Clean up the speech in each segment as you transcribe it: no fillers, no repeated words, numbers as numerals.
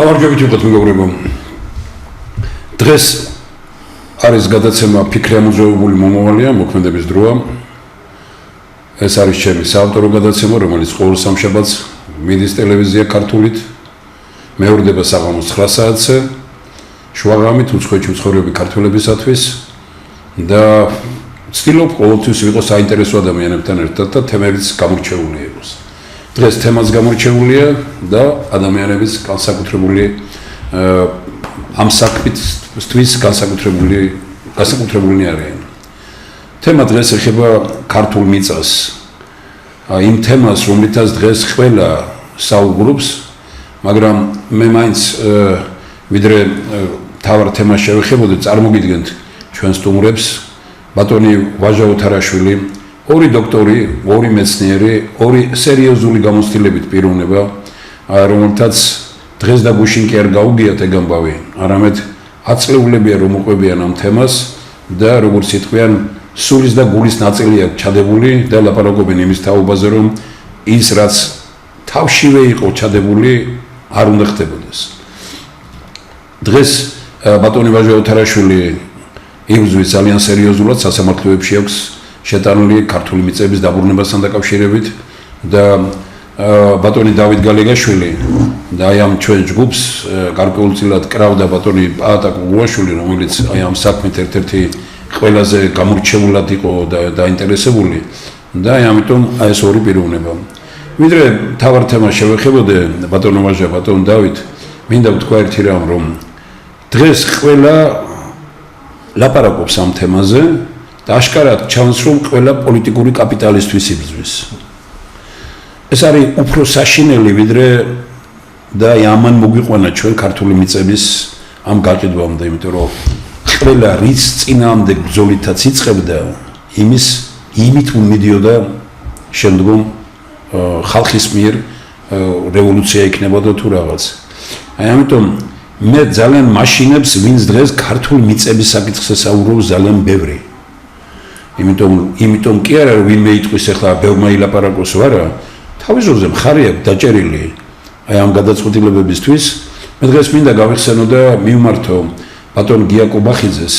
გამარჯვებით ვიყოთ მეგობრებო. დღეს არის გადაცემა ფიქრი ამოძრავებული მომავალია, მოქმედების დროა. ეს არის ჩემი საავტორო გადაცემა, რომელიც ყოველ სამშაბათს მიდის ტელევიზია ქართულით. მეორდება საღამოს 9 საათზე. შუაღამით უცხოეთში ცხოვრები ქართველებისათვის და ვცდილობ ყოველთვის ვიყო საინტერესო ადამიანებთან ერთად და თემებიც გამორჩეული იყოს. დღეს თემაც გამორჩეულია და ადამიანებიც განსაკუთრებული ამ საქმისთვის განსაკუთრებული არიან. თემა დღეს ეხება ქართულ მიწას. იმ თემას, რომლითაც დღეს ყველა საუბრობს, მაგრამ მე მაინც ვიდრე თავარ თემას შევეხებოდი, წარმოგიდგენთ ჩვენ სტუმრებს, ბატონი ვაჟა უთარაშვილი, ორი დოქტორი, ორი მეცნიერი, ორი სერიოზული გამოცდილებით პიროვნება, რომელთაც დღეს და გუშინ კი არ გაუგიათ ეგ ამბავი, არამედ აწლეულებია რომ უყვებიან ამ თემას და როგორც იტყვიან, სულის და გულის ნაწილი აქვს ჩადებული და ლაპარაკობენ იმის თაობაზე, რომ ის რაც თავშივე იყო ჩადებული, არ უნდა ხდებოდეს. დღეს ბატონი ვაჟა უთარაშვილი იბრძვის ძალიან სერიოზულად სასამართლოებში აქვს შეტანილი ქართული მიწების დაბრუნებასთან დაკავშირებით და ბატონი დავით გალეგაშვილი და აი ამ ჩვენ ჯგუფს გარკვეულწილად კრავდა ბატონი პაატაკ გუაშვილი, რომელიც აი ამ საქმით ერთ-ერთი ყველაზე გამორჩეულად იყო და დაინტერესებული და აი ამიტომ აი ეს ორი პიროვნება. ვიდრე თავარ თემას შევეხებოდე ბატონო ვაჟა, ბატონ დავით, მინდა ვთქვა ერთი რამ, რომ დღეს ყველა ლაპარაკობს ამ თემაზე და აშკარად ჩანს, რომ ყველა პოლიტიკური კაპიტალისტვის იბრძვის. ეს არის უფრო საშინელი ვიდრე და ამან მოგვიყვანა ჩვენ ქართული მიწების ამ გაყიდვამდე, იმიტომ რომ ყველა რის წინააღმდეგ ბრძოლითაც იწყებდა, იმით მიდიოდა შემდგომ ხალხის მიერ რევოლუცია იქნებოდა თუ რაღაც. აი ამიტომ მე ძალიან მაშინებს, ვინც დღეს ქართული მიწების საკითხზე საუბრობს, ძალიან ბევრი. იმიტომ კი არა, რომ ვინმე იტყვის ახლა ბევრმა ილაპარაკოს ვარა, თავის ზოგზე მხარი აქვს დაჭერილი აი ამ გადაწყვეტილებებისთვის. მე დღეს მინდა გავიხსენო და მივმართო ბატონ გიაკო ბახიძეს,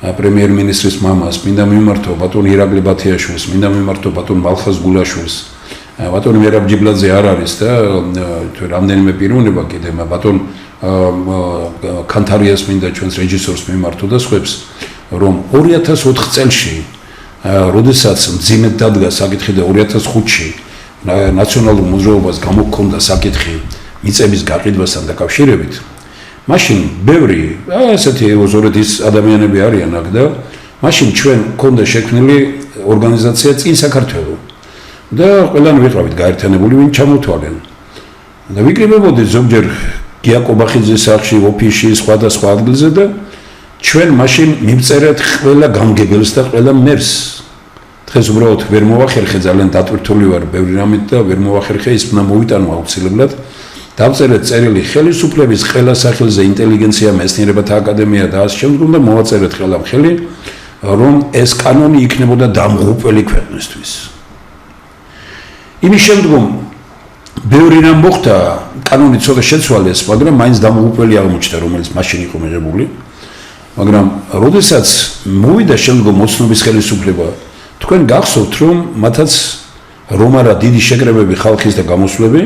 პრემიერ-მინისტრის მამას, მინდა მივმართო ბატონ ირაკლი ბათიაშვილს, მინდა მივმართო ბატონ მალხაზ გულაშვილს. ბატონ მერაბ ჯიბლაძე არ არის და რამდენიმე პიროვნება კიდე ბატონ კანთარიას მინდა ჩვენს რეჟისორს მიმართო და სხვებს, რომ 2004 წელში, როდესაც მძიმედ დადგა საკითხი და 2005-ში ნაციონალურ მოძრაობას გამოჰქონდა საკითხი მიწების გაყიდვასთან დაკავშირებით, მაშინ ბევრი ასეთი ოზორეთის ადამიანები არიან აქ და მაშინ ჩვენ გქონდა შექმნილი ორგანიზაცია წინ საქართველო და ყველანი ვიყავით გაერთიანებული, ვინ ჩამოთვალენ და ვიკრიბებოდით ზოგჯერ გიაკო ბახიძის სახლში, ოფისში, სხვადასხვა ადგილზე და ჩვენ მაშინ მივწერეთ ყველა გამგებელს და ყველა მერს. დღეს უბრალოდ ვერ მოვახერხე, ძალიან დატვირთული ვარ ბევრი რამით და ვერ მოვახერხე, ის უნდა მოვიტანო აუცილებლად. დავწერეთ წერილი ხელისუფლების ყველა სახელზე, ინტელიგენცია, მეცნიერებათა აკადემია და ასე შემდეგ და მოვაწერეთ ხელახელი, რომ ეს კანონი იქნებოდა დამღუპველი ქვეყნისთვის. იმის შემდგომ ბევრი რამ მოხდა, კანონი ცოტა შეცვალეს, მაგრამ მაინც დამღუპველი აღმოჩნდა, რომელიც მაშინ იყო მიღებული. მაგრამ როდესაც მოვიდა შემდგომ ოცნობის ხელისუფლება, თქვენ გახსოვთ, რომ მათაც რომ არა დიდი შეკრებები ხალხის და გამოსვლები,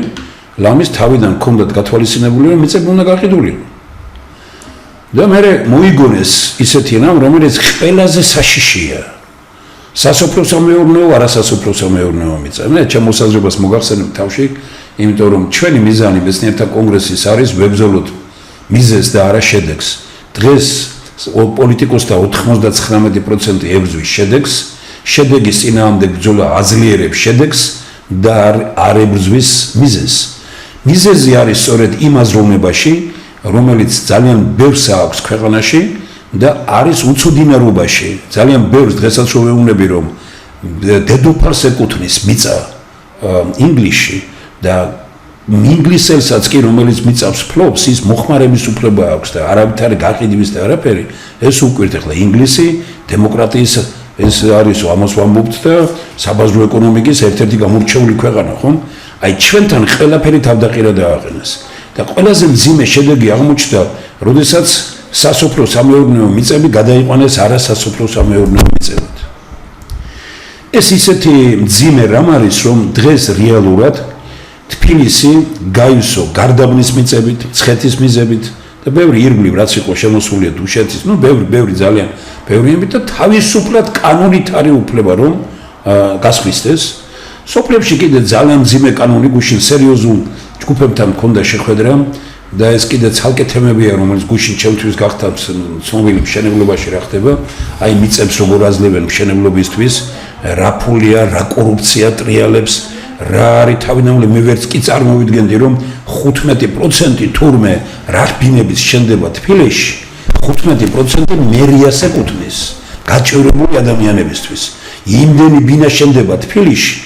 ლამის თავიდან ჰქონდათ გათვალისწინებული, რომ მიწები უნდა გაყიდულიყო. და მერე მოიგონეს ისეთი რამ, რომელიც ყველაზე საშიშია. სასოფლო-სამეურნეო, არასასოფლო-სამეურნეო მიწა. მე ჩემ მოსაზრებას მოგახსენებ თავში, იმიტომ რომ ჩვენი მიზანი მეცნიერთა კონგრესის არის ვებრძოლოთ მიზეზს და არა შედეგს. დღეს პოლიტიკოსთა 99% ებრძვის შედეგს, შედეგის წინააღმდეგ ბრძოლა აძლიერებს შედეგს და არ ებრძვის მიზეზს. მიზეზი არის სწორედ იმ აზროვნებაში, რომელიც ძალიან ბევრს აქვს ქვეყანაში და არის უცოდინარობაში. ძალიან ბევრს დღესაც რო ვეუბნები, რომ დედოფალს ეკუთვნის მიწა ინგლისში და ინგლისელსაც კი, რომელიც მიწავს ფლობს, ის მოხმარების უფლება აქვს და არავითარი გაყიდვის და არაფერი, ეს უკვირთ ახლა ინგლისი დემოკრატიის ეს არის ამას ვამბობთ და საბაზრო ეკონომიკის ერთ-ერთი გამორჩეული ქვეყანა, ხომ? აი ჩვენთან ყველაფერი თავდაყირა დააყენეს. და ყველაზე მძიმე შედეგი აღმოჩნდა, როდესაც სასოფლო სამეურნეო მიწები გადაიყვანეს არასასოფლო სამეურნეო მიწებად. ეს ისეთი მძიმე რამ არის, რომ დღეს რეალურად თბილისი გაივსო გარდაბნის მიწებით, მცხეთის მიზებით და ბევრი ირგვლივ რაც იყო შემოსულია დუშეთის, ბევრი ძალიან ბევრიებით და თავისუფლად კანონით არის უფლება რომ გასხმისდეს. სოფლებში კიდე ძალიან მძიმე კანონი გუშინ სერიოზულ ჯგუფებთან მქონდა შეხვედრა და ეს კიდე ცალკე თემებია, რომელიც გუშინ ჩემთვის გახდა ცნობილი მშენებლობაში რა ხდება, აი მიწებს როგორ აძლევენ მშენებლობისთვის, რა ფულია, რა კორუფცია ტრიალებს, რა არის თავიდანვე მე ვერც კი წარმოვიდგენდი რომ 15% თურმე რახბინების შენდება თბილისში 15% მერიას ეკუთვნის გაჭირებული ადამიანებისთვის. იმდენი ბინა შენდება თბილისში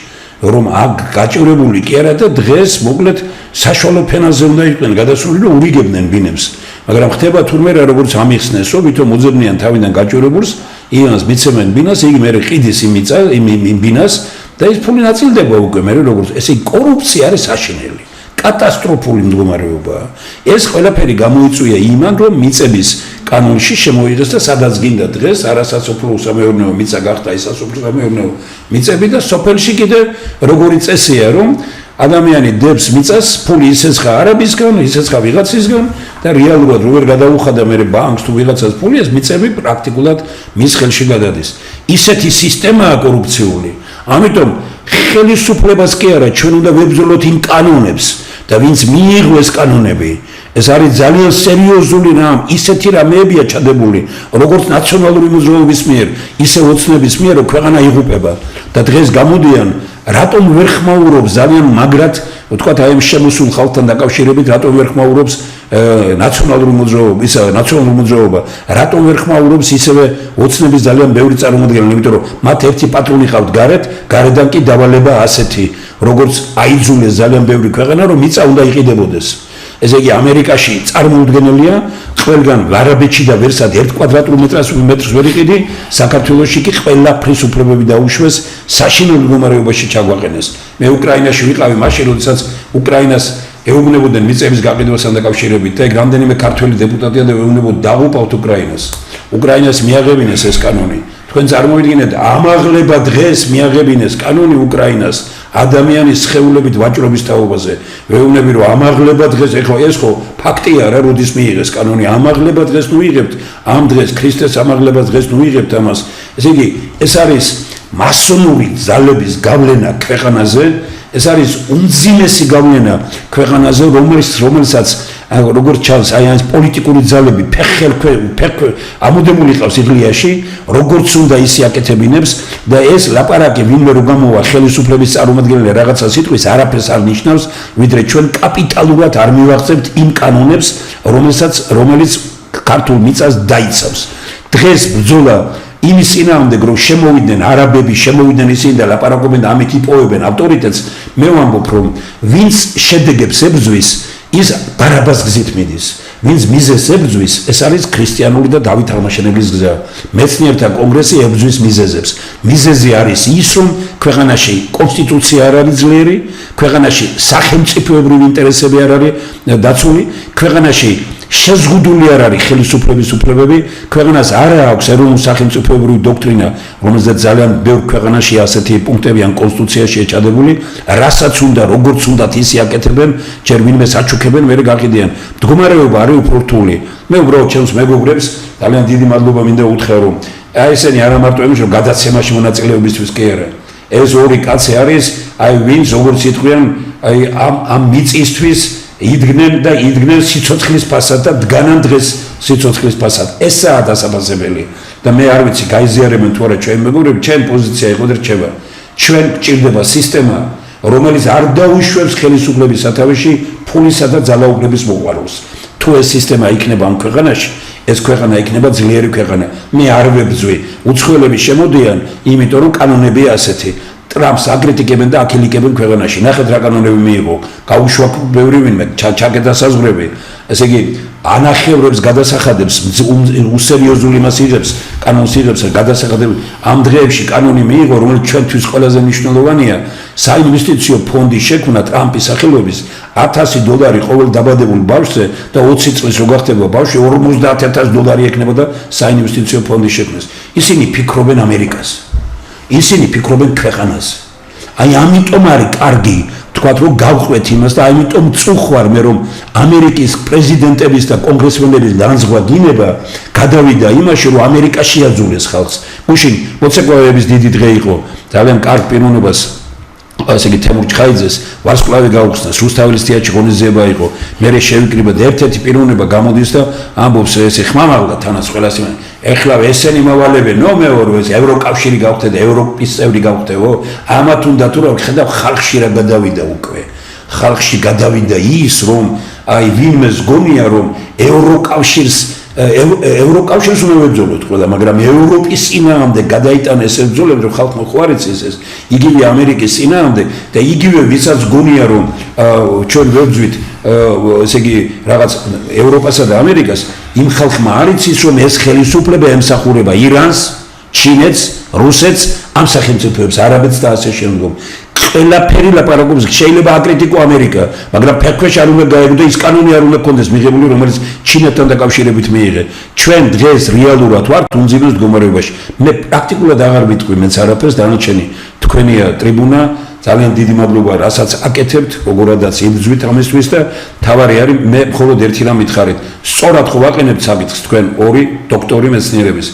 რომ აქ გაჭირებული კი არა და დღეს მოკლედ საშუალო ფენაზე უნდა იყვნენ გადასული რომ ურიგებდნენ ბინებს. მაგრამ ხდება თურმე რა როგორც ამიხსნესო, ვითომ მოძებნიან თავიდან გაჭირებულს, იანს მიცემენ ბინას, იგი მე ყიდის იმ ბინას და ეს ფული ნაწილდება უკვე მე როგორც ესე კორუფცია არის საშინელი. კატასტროფული მდგომარეობაა. ეს ყველაფერი გამოიწვია იმან, რომ მიწების კანონში შემოვიდეს და სადაც გინდა დღეს არასასოფლო სამეურნეო მიწა გახდა ის სასოფლო სამეურნეო მიწები და სოფელში კიდე როგორი წესია, რომ ადამიანი დებს მიწას, ფული ისეცხა არაბისგან, ისეცხა ვიღაცისგან და რეალურად როგორ გადაუხადა მე ბანკს თუ ვიღაცას ფული, ეს მიწები პრაქტიკულად მის ხელში გადადის. ისეთი სისტემაა კორუფციული. ამიტომ ხელისუფლებას კი არა, ჩვენ უნდა ვებრძოლოთ იმ კანონებს და ვინც მიიღო ეს კანონები, ეს არის ძალიან სერიოზული რამ, ისეთი რამეებია ჩადებული, როგორც ნაციონალური მოძრაობის მიერ, ისე ოცნების მიერ, რომ ქვეყანა იღუპება და დღეს გამოდიან, რატომ ვერ ხმაურობს ძალიან მაგრად, ვთქვათ, აი ამ შემოსულ ხალხთან დაკავშირებით, რატომ ვერ ხმაურობს ნაციონალური მოძრაობა, რატომ ვერ ხმაურობს ისევე ოცნების ძალიან ბევრი წარმომადგენელი, იმიტომ რომ მათ ერთი პატრონი ყავთ გარედან კი დავალება ასეთი, როგორც აიძულეს ძალიან ბევრი ქვეყანა, რომ მიწა უნდა იყიდებოდეს. ესე იგი ამერიკაში წარმოუდგენელია, ყველგან არაბეთში და ვერსად 1 კვადრატულ მეტრს ვერ იყიდი, საქართველოში კი ყველაფრის უფლებები დაუშვეს, საშინელ მდგომარეობაში ჩაგვაყენეს. მე უკრაინაში ვიყავი მაშინ, როდესაც უკრაინას ეუბნებოდნენ მიწების გაყიდვასთან დაკავშირებით და რამდენიმე ქართველი დეპუტატია და ეუბნებოდ დაღუპავთ უკრაინას. უკრაინას მიაღებინეს ეს კანონი. თქვენ წარმოვიდგინეთ, ამაღლება დღეს მიაღებინეს კანონი უკრაინას ადამიანის სხეულებით ვაჭრობის თაობაზე. ვეუბნები რომ ამაღლება დღეს, ეხლა ეს ხო ფაქტია რა, როდის მიიღეს კანონი, ამაღლება დღეს ნუ იღებთ, ამ დღეს ქრისტეს ამაღლება დღეს ნუ იღებთ ამას. ესე იგი, ეს არის მასონური ძალების გავლენა ქვეყანაზე, ეს არის უმძიმესი გავლენა ქვეყანაზე, რომელსაც როგორც ჩანს, აი ეს პოლიტიკური ძალები ამოდებული ყავს იღლიაში, როგორც უნდა ის იაკეთებინებს და ეს ლაპარაკი ვინმე რო გამოვა ხელისუფლების წარმომადგენელი რაღაცა სიტყვის არაფერს არ ნიშნავს, ვიდრე ჩვენ კაპიტალურად არ მივახცევთ იმ კანონებს, რომელიც ქართულ მიწას დაიცავს. დღეს ბრძოლა იმის წინააღმდეგ რომ შემოვიდნენ არაბები, შემოვიდნენ ისინი და ლაპარაკობენ ამით იპოვებენ ავტორიტეტს, მე ვამბობ რომ ვინც შედეგებს ებრძვის, ის ბარაბას გზით მიდის. ვინც მიზეზს ებრძვის, ეს არის ქრისტიანული და დავით აღმაშენებლის გზა. მეცნიერთა კონგრესი ებრძვის მიზეზებს. მიზეზი არის ის, რომ ქვეყანაში კონსტიტუცია არ არის ძლიერი, ქვეყანაში სახელმწიფოებრივი ინტერესები არ არის დაცული, ქვეყანაში შეზღუდული არ არის ხელისუფლების უფლებები, ქვეყანას არ აქვს ეროვნულ სახელმწიფოებრივი დოქტრინა, რომელზეც ძალიან ბევრ ქვეყანაში ასეთი პუნქტები ან კონსტიტუციაშია ჩადებული, რასაც უნდა, როგორც უნდათ ისე აკეთებენ, ჯერ ვინმე საჩუქებენ, მერე გაყიდიან. მდგომარეობა არის უფრო რთული. მე უბრალოდ ჩემს მეგობრებს ძალიან დიდი მადლობა მინდა უთხრა, რომ აი ესენი არა მარტო იმის, რომ გადაცემაში მონაწილეობისთვის კი არა. ეს ორი კაცი არის, აი ვინც როგორც იტყვიან, აი ამ მიწისთვის იდგნენ სიცოცხლის ფასად და დგანან დღეს სიცოცხლის ფასად. ესაა დასაფასებელი და მე არ ვიცი გაიზიარებენ თუ არა ჩვენ მეგობრები, ჩემ პოზიცია იყო და რჩება. ჩვენ გჭირდება სისტემა, რომელიც არ დაუშვებს ხელისუფლების სათავეში ფულისა და ძალაუფლების მოყვარულს. თუ ეს სისტემა იქნება ამ ქვეყანაში, ეს ქვეყანა იქნება ძლიერი ქვეყანა. მე არ ვებძვი, უცხოელები შემოდიან, იმიტომ რომ კანონებია ასეთი. ტრამპს აკრიტიკებენ და აკილიკებენ ქვეყანაში. ნახეთ რა კანონები მიიღო. გაუშვა ბევრი ვინმე ჩაკეტა საზღვრები. ესე იგი ანახევრებს გადასახადებს უსერიოზული მასირებს კანონს იღებს გადასახადებს ამ დღეებში კანონი მიიღო რომელიც ჩვენთვის ყველაზე მნიშვნელოვანია საინვესტიციო ფონდი შექმნა ტრამპის სახელობის $1000 ყოველ დაბადებულ ბავშვზე და 20 წლის რო გახდება ბავშვი $50,000 ექნებოდა საინვესტიციო ფონდის შექმნას. ისინი ფიქრობენ ამერიკას. ისინი ფიქრობენ ქვეყანას. აი ამიტომ არის კარგი თქვათ რომ გავყვეთ იმას და ამიტომ წუხვარ მე რომ ამერიკის პრეზიდენტების და კონგრესმენების განზღვა დინება გადავიდა იმაში რომ ამერიკა შეაძულეს ხალხს. გუშინ მოცეკვავეების დიდი დღე იყო ძალიან კარგ პიროვნებას ასე იგი თემურ ჩხაიძეს ვარსკვლავი გაუხსნეს რუსთაველის თეატრში ღონისძიება იყო მე შევიკრიბა და ერთ-ერთი პიროვნება გამოდის და ამბობს ესე ხმამაღლა თანაც ყველას ეხლა ესენი მოვალებენ ნო მეორე ეს ევროკავშირი გავხდე და ევროპის წევრი გავხდეო ამათ უნდა თუ რა ხედავ ხალხში რა გადავიდა უკვე ხალხში გადავიდა ის რომ აი ვინმეს გონია რომ ევროკავშირს უნდა ვებრძოლოთ ყველა მაგრამ ევროპის წინააღმდეგ გადაიტანა ეს ბრძოლები რომ ხალხმა ხო არ იცის ეს იგივე ამერიკის წინააღმდეგ და იგივე ვისაც გონია რომ ჩვენ ვებრძვით ესე იგი რაღაც ევროპასა და ამერიკას იმ ხალხმა არ იცის რომ ეს ხელისუფლება ემსახურება ირანს, ჩინეთს, რუსეთს, ამ სახელმწიფოებს, არაბეთს და ასე შემდგომ. ყველაფერი ლაპარაკობს შეიძლება აკრიტიკო ამერიკა, მაგრამ ფეხქვეშ არ უნდა გაეგდო ის კანონი არ უნდა კონდეს მიღებული რომელიც ჩინეთთან დაკავშირებით მიიღე. ჩვენ დღეს რეალურად ვართ უნძიმეს მდგომარეობაში. მე პრაქტიკულად აღარ ვიტყვი მეც არაფერს დანარჩენი თქვენია ტრიბუნა ძალიან დიდი მადლობა რასაც აკეთებთ როგორადაც იბრძვით ამისთვის და თავარი არის მე მხოლოდ ერთი რამ მითხარით სწორად ხო ვაყენებთ საკითხს თქვენ ორი დოქტორი მეცნიერების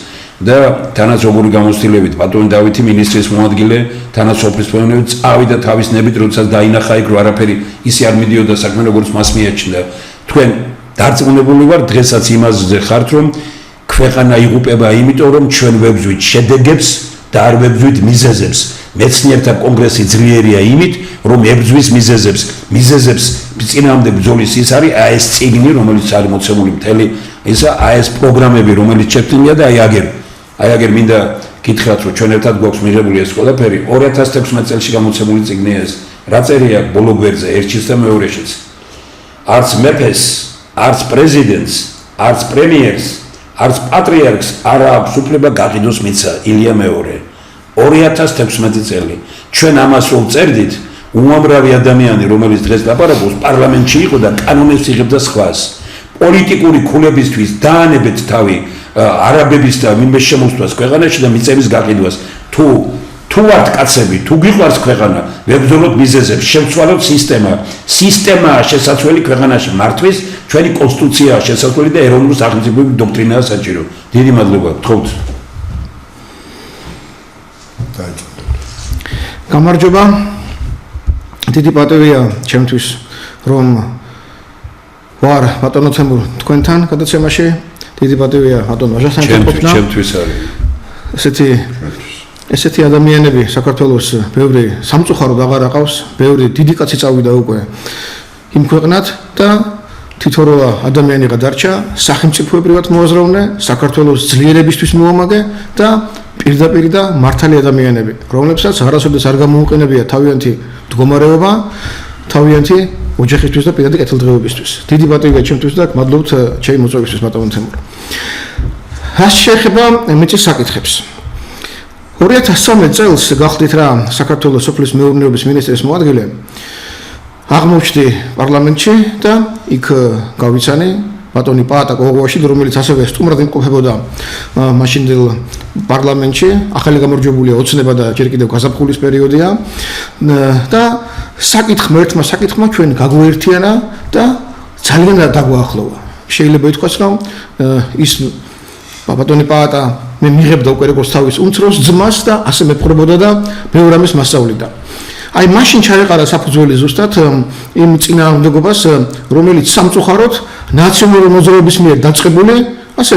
და თანაც როგორი გამოცდილებით ბატონი დავითი მინისტრის მოადგილე თანაც სოფლის მეურნეობით წავიდა თავის ნებით როდესაც დაინახა იქ რომ არაფერი ისე არ მიდიოდა საქმე როგორც მას მიაჩნდა თქვენ დარწმუნებული ვარ დღესაც იმაზე ხართ რომ ქვეყანა იღუპება იმიტომ რომ ჩვენ ვებძვით შედეგებს და არ ვებძვით მიზეზებს მეცნიერთა კონგრესი ძლიერია იმით რომ ებძვის მიზეზებს წინააღმდეგ ბრძოლის ის არის აი ეს წიგნი რომელიც არის მოცემული მთელი ისა აი ეს პროგრამები რომელიც შექმნილია და აი აგერ მინდა გითხრათ რომ ჩვენ ერთად გვაქვს მიღებული ეს ყველაფერი 2016 წელს გამოცემული წიგნია ეს რა წერია ბოლო გვერდზე ერთშიც და მეორეშიც არც მეფეს არც პრეზიდენტს არც პრემიერს არც პატრიარქს არ აქვს უფლება გაყიდოს მიცა ილია მეორე 2016 წელი ჩვენ ამას რომ წერდით უამრავი ადამიანი რომელიც დღეს ლაპარაკობს პარლამენტში იყო და კანონებს იღებდა სხვას პოლიტიკური ქულებისთვის დაანებეთ თავი არაბების და ვინმე შემოსვლას ქვეყანაში და მიწების გაყიდვას თუ ვართ კაცები თუ გიყვარს ქვეყანა ვებრძოლოთ მიზეზებს შევცვალოთ სისტემაა შესაძლებელი ქვეყანაში მართვის ჩვენი კონსტიტუციაა შესაძლებელი და ეროვნული სახელმწიფოების დოქტრინაა საჭირო დიდი მადლობა გთხოვთ გამარჯობა დიდი პატივია ჩემთვის რომ ვარ ბატონო თემურ თქვენთან გადაცემაში დიდი პატივია ბატონო ვაჟასთან ყოფნა ჩემთვის არის ესეთი ადამიანები საქართველოს ბევრი სამწუხაროდ აღარ აყავს ბევრი დიდი კაცი წავიდა უკვე იმ ქვეყნად და თითოეულ ადამიანი გადარჩა სახელმწიფოებრივად მოაზროვნე საქართველოს ძლიერებისთვის მოამაგე და პირდაპირ და მართალი ადამიანები რომლებსაც არასოდეს არ გამოუყენებია თავიანთი მდგომარეობა თავიანთი ოჯახისთვის და პირადი კეთილდღეობისთვის დიდი პატივია ჩემთვის და მადლობთ ჩემი მოწვევისთვის ბატონო თემურ რაც შეეხება მიწის საკითხებს 2013 წელს გახდით რა საქართველოს სოფლის მეურნეობის მინისტრის მოადგილე აღმოჩნდი პარლამენტში და იქ გავიცანი ბატონი პაატა კოგოვაში რომელიც ასევე სტუმრად იმყოფებოდა მაშინდელ პარლამენტში ახალი გამარჯვებულია ოცნება და ჯერ კიდევ გაზაფხულის პერიოდია და საკითხმა ჩვენ გაგვეერთიანა და ძალიან დაგვაახლოვა შეიძლება ითქვას რომ ის ბატონი პაატა მე მიღებდა უკვე როგორც თავის უმცროს ძმას და ასე მეფხრებოდა და ბევრ ამის მასწავლიდა აი მაშინ ჩაეყარა საფუძველი ზუსტად იმ წინააღმდეგობას რომელიც სამწუხაროდ ნაციონალური მოძრაობის მიერ დაწყებული ასე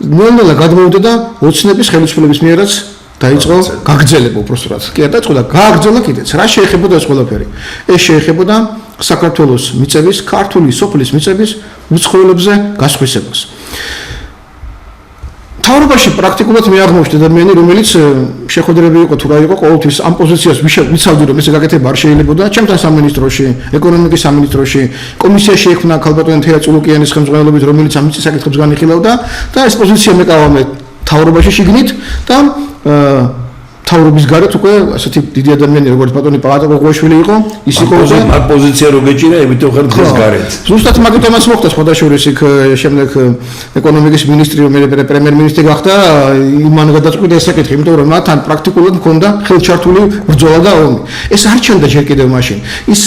ნელ-ნელა გადმოვიდა და ოცნების ხელისუფლების მიერაც დაიწყო გაგრძელება უბრალოდ კი არ დაიწყო და გააგრძელა კიდეც რა შეეხებოდა ეს ყველაფერი ეს შეეხებოდა საქართველოს მიწების ქართული სოფლის მიწების მცხოვრებლებზე გასხვისებას მთავრობაში პრაქტიკულად მე აღმოჩნდა ადამიანი, რომელიც შეხვედრები იყო თუ რა იყო, ყოველთვის ამ პოზიციას ვიცავდი, რომ ესე გაკეთება არ შეიძლებოდა. ჩემთან სამინისტროში, ეკონომიკის სამინისტროში, კომისიაში ექვნა ქალბატონი თეა წულუკიანის ხელმძღვანელობით, რომელიც ამ საკითხებს განიხილავდა და ეს პოზიცია მეკავა მე მთავრობაში შიგნით და თავრობის გარეთ უკვე ასეთი დიდი ადამიანი როგორც ბატონი პალატა გოგოშვილი იყო, ის იყო მაგ პოზიცია რო გეჭირა, ემითო ხარ დღეს გარეთ. ზუსტად მაგიტომაც მოხდა სხვადასხვა იქ შემდეგ ეკონომიკის მინისტრი მე პრემიერ-მინისტრი გახდა, იმან გადაწყვიტა ეს საკითხი, იმიტომ რომ მათთან პრაქტიკულად მქონდა ხელჩართული ბრძოლა და ომი. ეს არ ჩანდა ჯერ კიდევ მაშინ. ის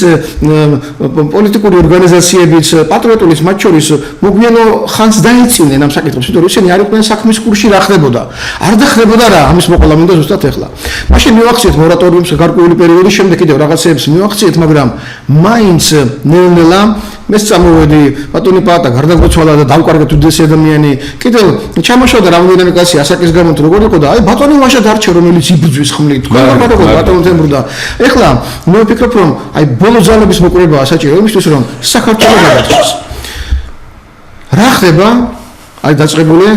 პოლიტიკური ორგანიზაციებიც, პატრიოტულის მათ შორის მოგვიანო ხანს დაეწინნენ ამ საკითხებს, იმიტომ რომ ისინი არ იყვნენ საქმის კურსში რა ხდებოდა. არ დახდებოდა რა, ამის მოყოლა მინდა ზუსტად ეხლა. მაშინ მივახციეთ მორატორიუმს გარკვეული პერიოდის შემდეგ კიდევ რაღაცეებს მივახციეთ, მაგრამ მაინც ნელ-ნელა მე წამოვედი ბატონი პაატა გარდაგვეცვალა და დავკარგეთ უდიდესი ადამიანი. კიდევ ჩამოშორდა რამდენიმე კაცი ასაკის გამო თუ როგორ იყო და აი ბატონი ვაშა დარჩა რომელიც იბრძვის ხმლით. ბატონი თემბრდა. ეხლა მე ვფიქრობ რომ აი ბოლო ძალების მოკრებაა საჭირო იმისთვის რომ საქართველოს გადაჭრეს. რა ხდება? აი დაწყებულია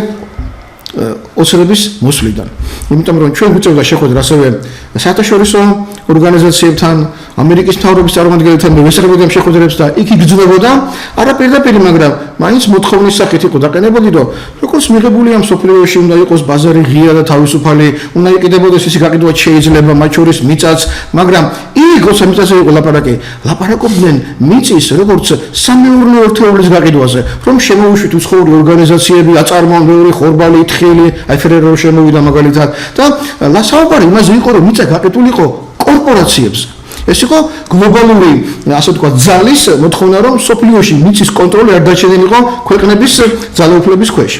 ოცნების მოსვლიდან. იმიტომ რომ ჩვენ გვიწევდა შეხვედრა ასევე საერთაშორისო ორგანიზაციებთან, ამერიკის მთავრობის წარმომადგენლებთან, ვესწრებოდი ამ შეხვედრებს და იქ იგრძნობოდა არა პირდაპირ, მაგრამ მაინც მოთხოვნის სახით იყო დაყენებული, რომ როგორც მიღებული ამ სოფლიოში უნდა იყოს ბაზარი ღია და თავისუფალი, უნდა იყიდებოდეს ისი გაყიდვაც შეიძლება, მათ შორის მიწაც, მაგრამ იქ როცა მიწაზე იყო ლაპარაკი, ლაპარაკობდნენ მიწის როგორც სამეურნეო ერთეულის გაყიდვაზე, რომ შემოუშვით უცხოური ორგანიზაციები, აწარმოონ მეორე ხორბალი, თხილი, აი ფერერო შემოვიდა მაგალითად და ლასაუბარი იმაზე იყო, რომ მიწა გაყიდულიყო კორპორაციებს. ეს იყო გლობალური, ასე ვთქვათ, ძალის მოთხოვნა, რომ სოფლიოში მიწის კონტროლი არ დაჩენილიყო ქვეყნების ძალაუფლების ქვეშ.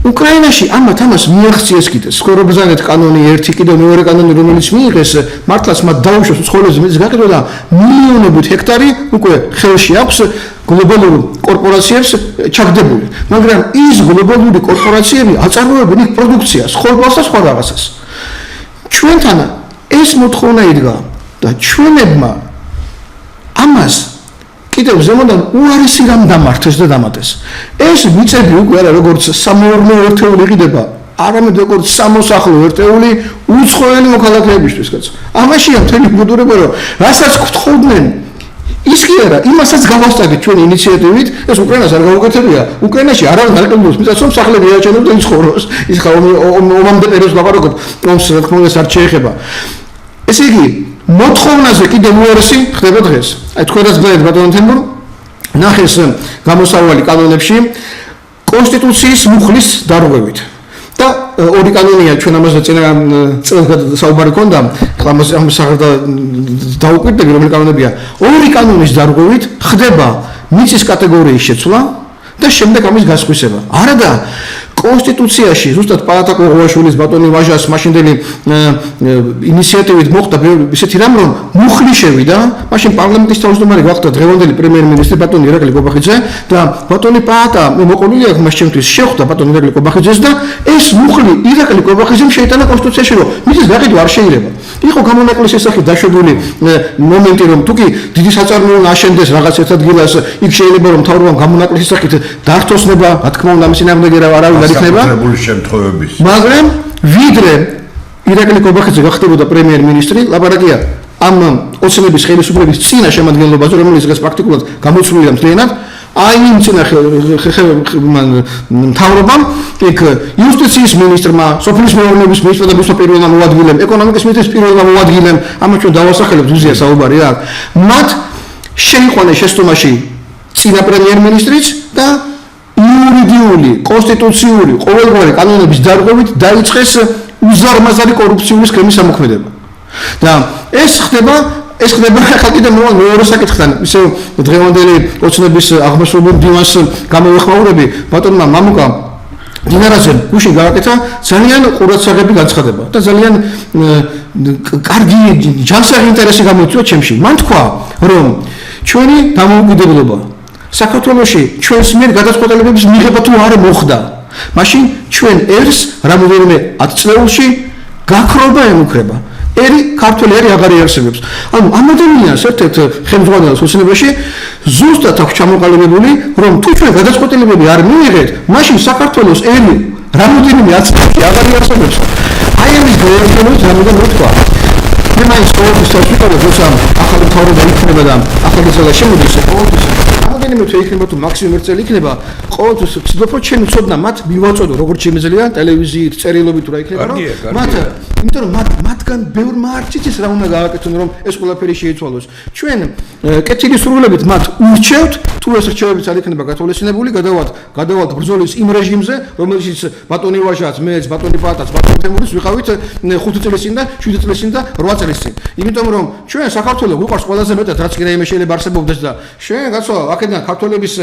უკრაინაში ამას მიაღწიეს კიდე სქორობზანეთ კანონი ერთი, კიდევ მეორე კანონი, რომელიც მიიღეს, მართლაც მათ დაუშვეს უცხოელების მიწის გაყიდვა და მილიონობით ჰექტარი უკვე ხელში აქვს გლობალურ კორპორაციებს ჩაგდებული. მაგრამ ის გლობალური კორპორაციები აწარმოებენ იქ პროდუქციას, ხორბალს და სხვა რაღაცას. ჩვენთან ეს მოთხოვნა იდგა და ჩვენებმა ამას კიდევ ზემოდან უარესი რამ დამართეს და დამატეს. ეს მიწები უკვე არა როგორც სამეურნეო ერთეული იყიდება, არამედ როგორც სამოსახლო ერთეული უცხოელი მოქალაქეებისთვის, კაცო. ამაშია მთელი ბუდურება, რომ რასაც გთხოვდნენ ის კი არა, იმასაც გავასწადეთ ჩვენი ინიციატივით, ეს უკრაინას არ გაუკეთებია. უკრაინაში არ არის დაკლებულს მიწას, რომ სახლები ეაჩენოს და იცხოვროს. ის ხა ომამდე პერიოდს ლაპარაკობ, ომს რა თქმა უნდა არ შეეხება. ესე იგი, მოთხოვნაზე კიდევ უარესი ხდება დღეს. აი თქვენაც გძლებთ ბატონო თემურ, ნახეს გამოსავალი კანონებში კონსტიტუციის მუხლის დარღვევით. და ორი კანონია ჩვენ ამაზე წინა წელს საუბარი ქონდა, ამ სახალხო დაუკვირდები რომელი კანონებია. ორი კანონის დარღვევით ხდება მიწის კატეგორიის შეცვლა და შემდეგ ამის გასხვისება. არადა კონსტიტუციაში ზუსტად პალატა გოგოაშვილის ბატონი ვაჟას მაშინდელი ინიციატივით მოხდა ისეთი რამ, რომ მუხლი შევიდა, მაშინ პარლამენტის თავმჯდომარე გახდა დღევანდელი პრემიერ-მინისტრი ბატონი ირაკლი კობახიძე და ბატონი პალატა მე მოყოლილი აქვს მას ჩემთვის შეხვდა ბატონი ირაკლი კობახიძეს და ეს მუხლი ირაკლი კობახიძემ შეიტანა კონსტიტუციაში, რომ მიწის გაყიდვა არ შეიძლება. იყო გამონაკლისის შესახებ დაშვებული მომენტი, რომ თუკი დიდი საწარმოო აშენდეს რაღაც ერთ ადგილას, იქ შეიძლება რომ მთავრობამ გამონაკლისის შესახებ დართოსნება, რა თქმა უნდა, მის წინააღმდეგ არავინ არ იქნება. მაგრამ ვიდრე ირაკლი კობახიძე გახდებოდა პრემიერ-მინისტრი, ლაპარაკია ამ ოცნების ხელისუფლების წინა შემადგენლობაზე, რომელიც დღეს პრაქტიკულად გამოცვლილია მთლიანად, აი იმ წინა მთავრობამ, იქ იუსტიციის მინისტრმა, სოფლის მეურნეობის მინისტრმა და მისმა პირველმა მოადგილემ, ეკონომიკის მინისტრის პირველმა მოადგილემ, ამას ჩვენ დავასახელებთ, უზია საუბარი აქ. მათ შეიყვანეს შეცდომაში წინა პრემიერ-მინისტრიც და იურიდიული, კონსტიტუციური, ყოველგვარი კანონების დარღვევით დაიწყეს უზარმაზარი კორუფციული სქემის ამოქმედება. და ეს ხდება ახლა კიდევ მეორე საკითხთან, ისე დღევანდელი ოცნების აღმასრულებელ დიმას გამოვეხმაურები, ბატონმა მამუკა დინარაძემ გუშინ გააკეთა ძალიან ყურადსაღები განცხადება და ძალიან კარგი ჯანსაღი ინტერესი გამოიწვია ჩემში. მან თქვა, რომ ჩვენი დამოუკიდებლობა საქართველოში ჩვენს მიერ გადაწყვეტილებების მიღება თუ არ მოხდა, მაშინ ჩვენ ერს რამოდენიმე 10 წლებში გაქრობა ემუქრება. ერი ქართველი ერი აღარ იარსებებს. ანუ ამ ადამიანს ერთ-ერთ ხელმძღვანელს ოცნებაში ზუსტად აქვს ჩამოყალიბებული, რომ თუ ჩვენ გადაწყვეტილებები არ მიიღეთ, მაშინ საქართველოს ერი რამოდენიმე აცილებში აღარ იარსებებს. აი ამის გაერთიანებას რამოდენ მოთქვა. მე მაინც ყოველთვის ვიყავ, როცა ახალი მთავრობა იქნება და ახალი ძალა შემოდის, ყოველთვის რამოდენიმე თვე იქნება თუ მაქსიმუმ 1 წელი იქნება, ყოველთვის ვცდილობ რომ ჩემი ცოდნა მათ მივაწოდო, როგორც შემიძლია ტელევიზიით, წერილობით რა იქნება, რომ მათ, იმიტომ რომ მათგან ბევრმა არ იცის რა უნდა გააკეთონ, რომ ეს ყველაფერი შეიცვალოს. ჩვენ კეთილი სურვილებით მათ ურჩევთ, თუ ეს რჩევებიც არ იქნება გათვალისწინებული, გადავალთ ბრძოლის იმ რეჟიმზე, რომელშიც ბატონი ვაჟაც, მეც, ბატონი პატაც, ბატონი თემურის ვიყავით 5 წელი წინ და 7 წელი წინ და 8 წელი წინ. იმიტომ რომ ჩვენ საქართველოს გვიყვარს ყველაზე მეტად, რაც კი რაიმე შეიძლება არსებობდეს და ჩვენ გასვა აქედან ქართველების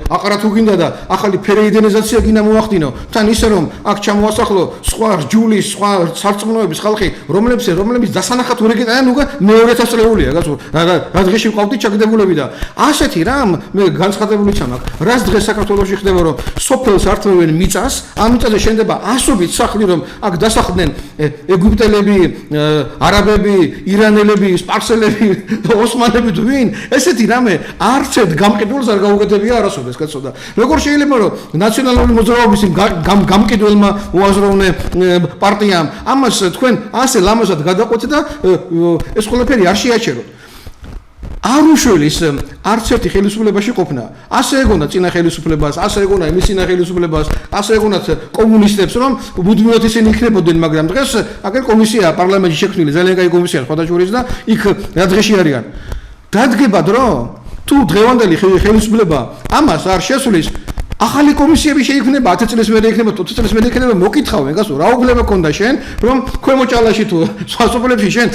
აყარა თუ გინდა და ახალი ფერეიდენიზაცია გინდა მოახდინო, თან ისე რომ აქ ჩამოასახლო სხვა რჯულის, სხვა სარწმუნოების ხალხი, რომლებიც დასანახად ვერ ეკეტანენ უკვე მეორე წელია, გასულ რა დღეში ვყავდით ჩაგდებულები და ასეთი რამ მე განცხადებული ჩამაკ. რას დღეს საქართველოში ხდება, რომ სოფელს ართმევენ მიწას, ამ მიწაზე შენდება ასობით სახლი, რომ აქ დასახლდნენ ეგვიპტელები, არაბები, ირანელები, სპარსელები, ოსმალები თუ ვინ, ესეთი რამე არც ერთ გამყიდველს არ გაუკეთებია არასოდეს, კაცო და როგორ შეიძლება რომ ნაციონალური მოძრაობის გამყიდველმა უაზროვნე პარტიამ ამას თქვენ ასე ლამაზად გადაყვეთ და ეს ყველაფერი არ შეაჩეროთ. არ უშველის არც ერთი ხელისუფლებაში ყოფნა. ასე ეგონა წინა ხელისუფლებას, ასე ეგონა იმის წინა ხელისუფლებას, ასე ეგონათ კომუნისტებს, რომ მუდმივად ისინი იქნებოდნენ, მაგრამ დღეს აქ კომისია პარლამენტში შექმნილი, ძალიან კაი კომისია სხვადასხვა ჯურის და იქ რა დღეში არიან. დადგება დრო, თუ დღევანდელი ხელისუფლება ამას არ შესulis, ახალი კომისიები შეიქმნება 10 წელს მერე იქნება, 20 წელს მერე იქნება, მოკითხავენ, გასულ რა უფლება ქონდა შენ, რომ ქვემო ჭალაში თუ სხვა სოფლებში შენ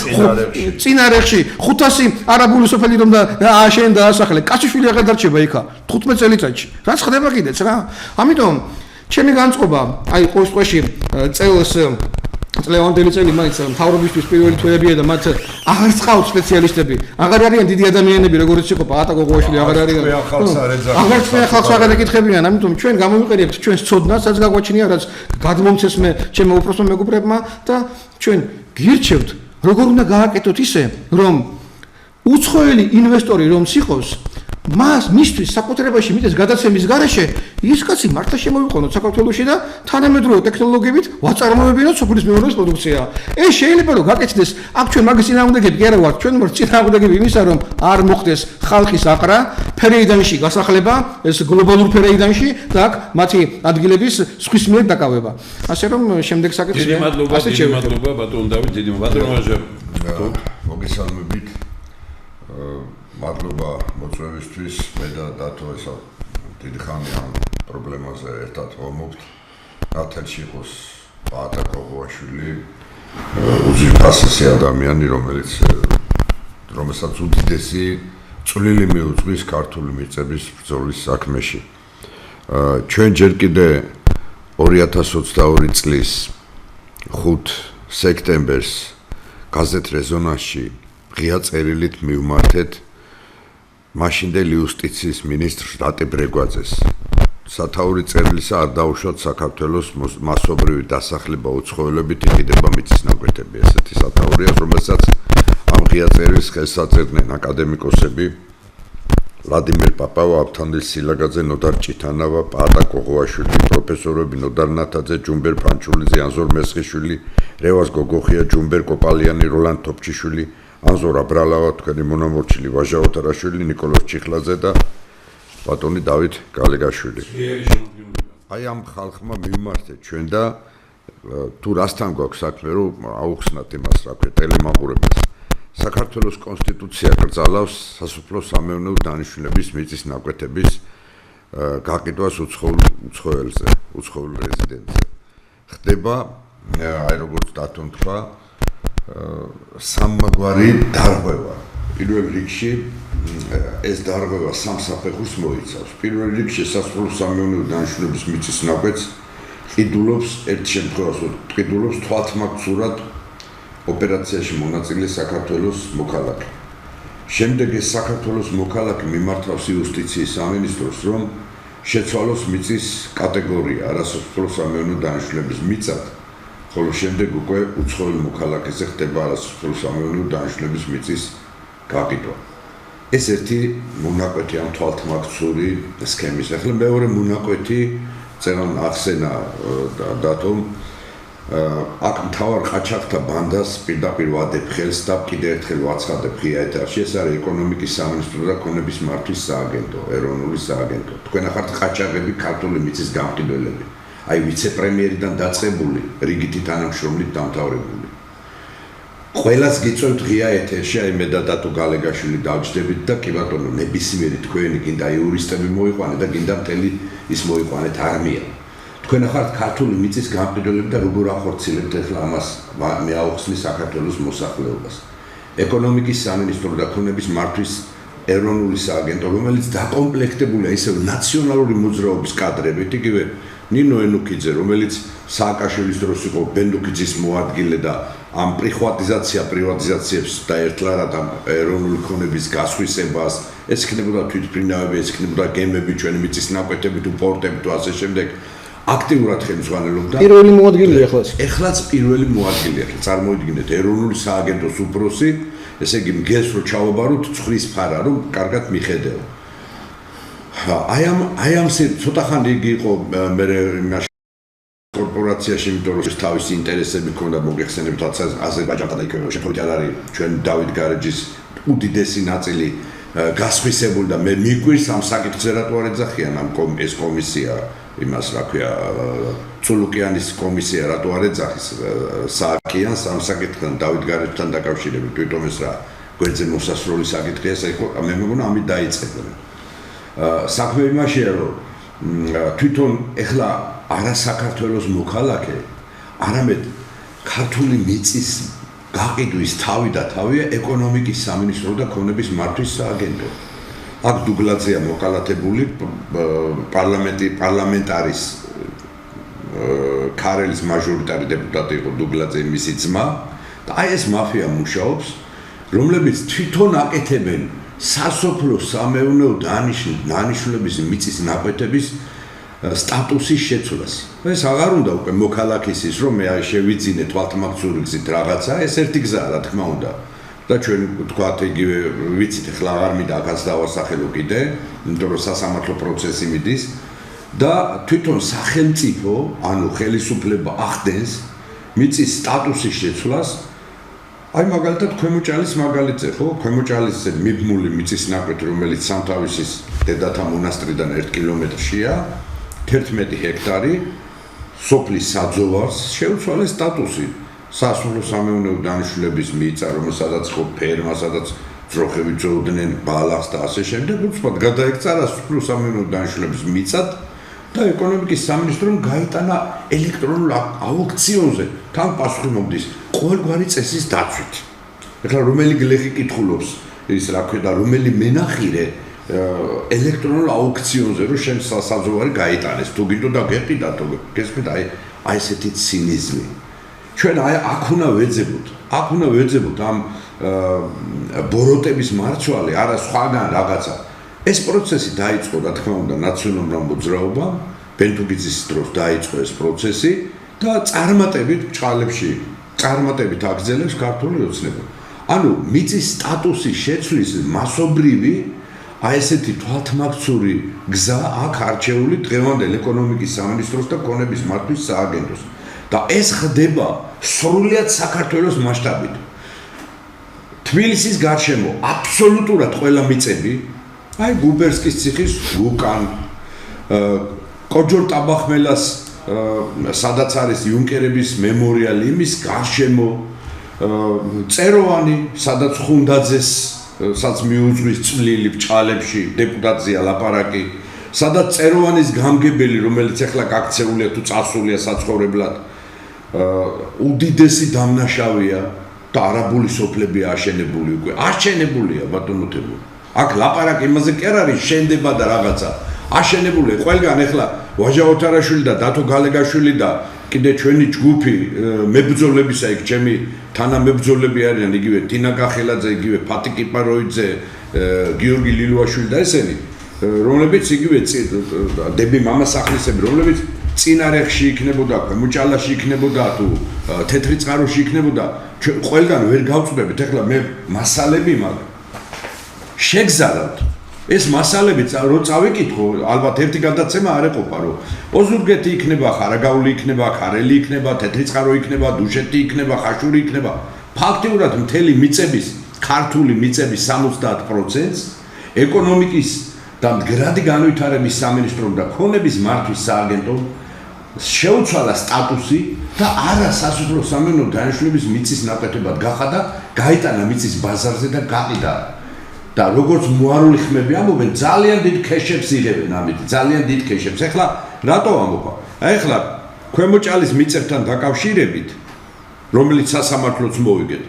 წინარეხში 500 არაბული სოფელი რომ და შენ დაასახლე, კაციშვილი აღარ დარჩება იქა 15 წელიწადში. რაც ხდება კიდეც რა. ამიტომ ჩემი განწყობა, აი ყოველ შემთხვევაში წელს წლევანდელი წელი მაინც მთავრობისთვის პირველი თვეებია და მათ აღარ წავთ სპეციალისტები. აღარ არიან დიდი ადამიანები, როგორც იყო პაატა გოგოაშვილი, აღარ არიან. აღარ ხალხს აღარ ეკითხებიან, ამიტომ ჩვენ გამოვიყენებთ ჩვენს ცოდნას, რაც გაგვაჩნია, რაც გადმომცეს მე ჩემო უფროსმა მეგობრებმა და ჩვენ გირჩევთ, როგორ უნდა გააკეთოთ ისე, რომ უცხოელი ინვესტორი რომც იყოს, მისთვის საკუთრებაში მიწის გადაცემის გარეშე ის კაცი მართლა შემოვიყენოთ საქართველოში და თანამედროვე ტექნოლოგიებით ვაწარმოებინოთ სოფლის მეურნეობის პროდუქცია. ეს შეიძლება რომ გაკეთდეს, აქ ჩვენ მაგის წინააღმდეგები კი არა ვართ, ჩვენ ვართ წინააღმდეგები იმისა, რომ არ მოხდეს ხალხის აყრა, ფერეიდანში გასახლება, ეს გლობალურ ფერეიდანში და აქ მათი ადგილების სხვის მიერ დაკავება. ასე რომ შემდეგ საკითხი დიდი მადლობა ბატონ დავით, დიდი მადლობა. მოგესალმებით. მადლობა მოწვევისთვის, მე და დათო ესა დიდი ხანი ამ პრობლემაზე ერთად ვამობთ. ათელში იყოს პაატა გოგოაშვილი, უძირფასესი ადამიანი, რომელსაც უდიდესი წვლილი მიუძღვის ქართული მიწების ბრძოლის საქმეში. ჩვენ ჯერ კიდე 2022 წლის 5 სექტემბერს გაზეთ რეზონანსში ღია წერილით მივმართეთ მაშინდელი იუსტიციის მინისტრ რატე ბრეგვაძეს. სათაური წერილისა არ დაუშვათ საქართველოს მასობრივი დასახლება უცხოელებით იყიდება მიწის ნაკვეთები. ესეთი სათაურია, რომელსაც ამ ღია წერილს ხელს აწერდნენ აკადემიკოსები ვლადიმერ პაპავა, ავთანდილ სილაგაძე, ნოდარ ჭითანავა, პაატა გოგოაშვილი, პროფესორები ნოდარ ნათაძე, ჯუმბერ ფანჩულიძე, ანზორ მესხიშვილი, რევაზ გოგოხია, ჯუმბერ კოპალიანი, როლანდ თოფჩიშვილი, ანზორ აბრალავა, თქვენი მონამორჩილი ვაჟა ოთარაშვილი, ნიკოლოზ ჩიხლაძე და ბატონი დავით გალეგაშვილი. აი ამ ხალხმა მივმართეთ ჩვენ და თუ რასთან გვაქვს საქმე, რომ აუხსნათ იმას, რა ქვია, ტელემაყურებელს. საქართველოს კონსტიტუცია კრძალავს სასოფლო-სამეურნეო დანიშნულების მიწის ნაკვეთების გაყიდვას უცხოელზე, უცხოელ რეზიდენტზე. ხდება, აი როგორც დათომ თქვა, სამგვარი დარღვევა. პირველ რიგში ეს დარღვევა სამ საფეხურს მოიცავს. პირველ რიგში სასოფლო-სამეურნეო დანიშნულების მიწის ნაკვეთს ყიდულობს, ერთ შემთხვევაში ყიდულობს თვალთმაგცურად ოპერაციაში მონაწილე საქართველოს მოქალაქე. შემდეგ ეს საქართველოს მოქალაქე მიმართავს იუსტიციის სამინისტროს, რომ შეცვალოს მიწის კატეგორია არასოფლო-სამეურნეო დანიშნულების მიწად, ხოლო შემდეგ უკვე უცხოელ მოქალაქეზე ხდება არასოფლო-სამეურნეო დანიშნულების მიწის გაყიდვა. ეს ერთი მონაკვეთი ამ თვალთმაგცური სქემის. ახლა მეორე მონაკვეთი წერან ახსენა დათომ აქ მთავარ ყაჩაღთა ბანდას პირდაპირ ვადებ ხელს და კიდევ ერთხელ ვაცხადებ ღია ეთერში ეს არის ეკონომიკის სამინისტრო და ქონების მართვის სააგენტო, ეროვნული სააგენტო. თქვენ ახართ ყაჩაღები ქართული მიწის გამყიდველები. აი ვიცე-პრემიერიდან დაწყებული, რიგითი თანამშრომლით დამთავრებული. ყველას გიწევთ ღია ეთერში, აი მე და დათო გალეგაშვილი დავჯდებით და კი ბატონო, ნებისმიერი თქვენი გინდა იურისტები მოიყვანე და გინდა მთელი ის მოიყვანეთ არმია. თქვენ ახართ ქართული მიწის გამყიდველები და როგორ ახორციელებთ ახლა ამას მე აუხსნი საქართველოს მოსახლეობას. ეკონომიკის სამინისტრო და ქონების მართვის ეროვნული სააგენტო, რომელიც დაკომპლექტებულია ისევ ნაციონალური მოძრაობის კადრებით, იგივე ნინო ენუქიძე, რომელიც სააკაშვილის დროს იყო ბენდუქიძის მოადგილე და ამ პრივატიზაციებს და ერთლარად ამ ეროვნული ქონების გასხვისებას, ეს იქნებოდა თვითმფრინავები, ეს იქნებოდა გემები, ჩვენი მიწის ნაკვეთები თუ პორტები თუ ასე შემდეგ. აქტიურად ხელმძღვანელობდა. პირველი მოადგილეა ახლაც. ეხლაც პირველი მოადგილეა. წარმოიდგინეთ, ეროვნული სააგენტოს უფროსი, ესე იგი მგეს რო ჩავაბაროთ ცხვრის ფარა, რომ კარგად მიხედეო. აი ამ ცოტა ხანი იგი იყო მე იმაში კორპორაციაში, იმიტომ რომ თავისი ინტერესები ჰქონდა მოგეხსენებთ აზერბაიჯანთან და იქ შეფორტი არ არის ჩვენ დავით გარეჯის უდიდესი ნაწილი გასხვისებული და მე მიგვირს ამ საკითხზე რატო არ ეძახიან ამ ეს კომისია იმას რა ქვია ცულუკიანის კომისია რატო არ ეძახის სააკიანს ამ საკითხთან დავით გარეჯთან დაკავშირებით თვითონ ეს რა გვერდზე მოსასროლი საკითხია ეს იყო მე მეგონა ამით დაიწყება საქმე იმაშია რომ თვითონ ეხლა არა საქართველოს მოქალაქე არამედ ქართული მიწის გაყიდვის თავი და თავია ეკონომიკის სამინისტრო და ქონების მართვის სააგენტო აქ დუგლაძეა მოკალათებული პარლამენტარის ქარელის მაჟორიტარი დეპუტატი იყო დუგლაძე მისი ძმა და აი ეს მაფია მუშაობს რომლებიც თვითონ აკეთებენ სასოფლო სამეურნეო დანიშნულების მიწის ნაკვეთების სტატუსის შეცვლას. ეს აღარ უნდა უკვე მოქალაქის ის რომ მე შევიძინე თვალთმაგწური გზით რაღაცა, ეს ერთი გზაა რა თქმა უნდა. და ჩვენ თქვათ იგივე ვიცით ახლა აღარ მინდა აქაც დავასახელო კიდე, იმიტომ რომ სასამართლო პროცესი მიდის და თვითონ სახელმწიფო, ანუ ხელისუფლება ახდენს მიწის სტატუსის შეცვლას. აი მაგალითად ქვემოჭალის მაგალითზე ხო, ქვემოჭალისზე მიბმული მიწის ნაკვეთი, რომელიც სამთავისის დედათა მონასტრიდან 1 კილომეტრშია, 11 ჰექტარი სოფლის საძოვარს შეუცვალეს სტატუსი სასოფლო სამეურნეო დანიშნულების მიწა, რომელსაც ხო ფერმა, სადაც ძროხები ძოვდნენ ბალახს და ასე შემდეგ, უცბად გადაექცა სასოფლო სამეურნეო დანიშნულების მიწად და ეკონომიკის სამინისტრომ გაიტანა ელექტრონულ აუქციონზე თან პასუხი მომდის ყოველგვარი წესის დაცვით. ეხლა რომელი გლეხი კითხულობს ის რა ქვია და რომელი მენახირე ელექტრონულ აუქციონზე რომ შენ საზღვარი გაიტანეს თუ გინდოდა გეყიდა თუ გესმით აი ესეთი ცინიზმი ჩვენ აი აქ უნდა ვეძებოთ ამ ბოროტების მარცვალი არა სხვაგან რაღაცა ეს პროცესი დაიწყო რა თქმა უნდა ნაციონალურ მოძრაობამ ბენდუქიძის დროს დაიწყო ეს პროცესი და წარმატებით ბჭყალებში წარმატებით აგრძელებს ქართული ოცნება ანუ მიწის სტატუსის შეცვლის მასობრივი აი ესეთი თვალთმაგწური გზა აქ არჩეული დღევანდელ ეკონომიკის სამინისტროს და ქონების მართვის სააგენტოს და ეს ხდება სრულად საქართველოს მასშტაბით. თბილისის გარშემო აბსოლუტურად ყველა მიწები, აი გუბერსკის ციხის უკან, კოჯორ-ტაბახმელას სადაც არის იუნკერების მემორიალი, იმის გარშემო, წეროვანი, სადაც ხუნდაძეს სადაც მიუძღვის წვლილი ბჭყალებში დეპუტატზია ლაპარაკი, სადაც წეროვანის გამგებელი, რომელიც ახლა გაქცეულია თუ წასულია საცხოვრებლად, უდიდესი დამნაშავეა და არაბული სოფლები აშენებული უკვე. აშენებულია ბატონოთებო. აქ ლაპარაკი იმაზე კი არ არის შენდება და რაღაცა. აშენებულია ყველგან ახლა ვაჟა ოთარაშვილი და დათო გალეგაშვილი და კიდე ჩვენი ჯგუფი მებრძოლებისა იქ ჩემი თანამებრძოლები არიან იგივე თინა კახელაძე, იგივე ფათი კიპაროიძე, გიორგი ლილუაშვილი და ესენი, რომლებიც იგივე დები მამასახლისები, რომლებიც წინარეხში იქნებოდა, ქვემოჭალაში იქნებოდა თუ თეთრი წყაროში იქნებოდა, ყველგან ვერ გავწვდებით, ახლა მე მასალები მაქვს. შეგზარავთ ეს მასალები რო წავიკითხო, ალბათ ერთი გადაცემა არ ეყოფა, რომ ოზურგეთი იქნება, ხარაგაული იქნება, ქარელი იქნება, თეთრი წყარო იქნება, დუშეთი იქნება, ხაშური იქნება. ფაქტიურად მთელი მიწების, ქართული მიწების 70%-ს ეკონომიკის და მდგრადი განვითარების სამინისტრომ და ქონების მართვის სააგენტომ შეუცვალა სტატუსი და არა სასოფლო სამეურნეო დანიშნულების მიწის ნაკვეთებად გახადა, გაიტანა მიწის ბაზარზე და გაყიდა. და როგორც მოარული ხმები ამბობენ, ძალიან დიდ ქეშებს იღებენ ამით, ძალიან დიდ ქეშებს. ეხლა რატო ამბობა? ეხლა ქვემოჭალის მიწებთან დაკავშირებით, რომელიც სასამართლოც მოვიგეთ,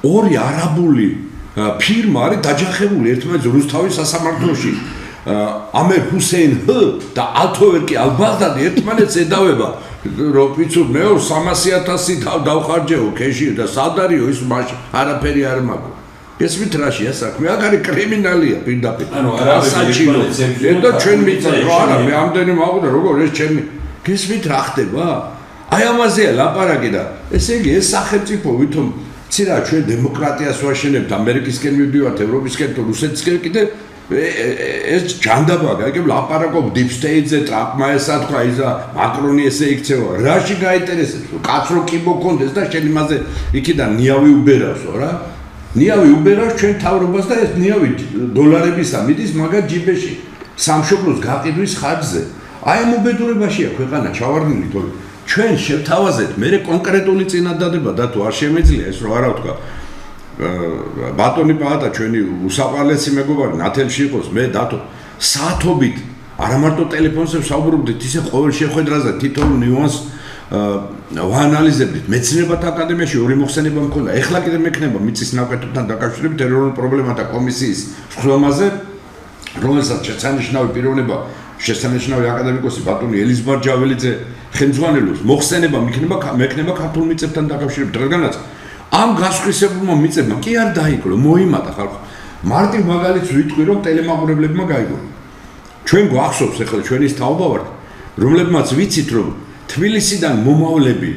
ორი არაბული ფირმა არის დაჯახებული ერთმანეთს რუსთავის სასამართლოში. ამერ ჰუსეინ ჰ და ალთოვერკი ალბაღდადი ერთმანეთს ედავება, რომ ვიცი მე 300,000 დავხარჯეო ქეში და სადარიო ის მაშინ არაფერი არ მაქვს. ესმით რაშია საქმე? აქ არის კრიმინალია პირდაპირ. ასაჩინო. და ჩვენ მიწა რა არა მე ამდენი მაქვს და როგორ ეს ჩემი გესმით რა ხდება? აი ამაზეა ლაპარაკი და ესე იგი ეს სახელმწიფო ვითომ ცირა ჩვენ დემოკრატიას ვაშენებთ, ამერიკისკენ მივდივართ, ევროპისკენ, რუსეთისკენ კიდე ეს ჯანდაბა გაიგებ ლაპარაკობ deep state-ზე, ტრამპმა ესა თქვა, ისა მაკრონი ესე იქცევა. რაში გაინტერესებს? კაცრო კი მოგონდეს და შენ იმაზე იქიდან ნიავი უბერავსო რა. ნიავი უბერავს ჩვენ თავრობას და ეს ნიავი დოლარებისა მიდის მაგათ ჯიბეში სამშობლოს გაყიდვის ხარჯზე. აი ამ უბედურებაშია ქვეყანა ჩავარდნილი თორე ჩვენ შევთავაზეთ მე კონკრეტული წინადადება და თუ არ შემეძლია ეს რო არა ვთქვა ბატონი პალატა ჩვენი უსაყვარლესი მეგობარი ნათელში იყოს მე დათო საათობით არა მარტო ტელეფონზე ვსაუბრობდით ისე ყოველ შეხვედრაზე თითოეულ ნიუანსს ვაანალიზებდით მეცნიერებათა აკადემიაში ორი მოხსენება მქონდა ეხლა კიდე მექნება მიწის ნაკვეთებთან დაკავშირებით ეროვნულ პრობლემათა კომისიის ხსვამაზე რომელსაც შესანიშნავი პიროვნება შესანიშნავი აკადემიკოსი ბატონი ელიზბარ ჯაველიძე ხელმძღვანელობს მოხსენება მექნება ქართულ მიწებთან დაკავშირებით რადგანაც ამ გასხვისებულმა მიწებმა კი არ დაიკლო მოიმატა ხალხო მარტივ მაგალითს ვიტყვი რომ ტელემაყურებლებმა გაიგო ჩვენ გვახსოვს ახლა ჩვენის თაობა ვართ რომლებმაც ვიცით რომ თბილისიდან მომავლები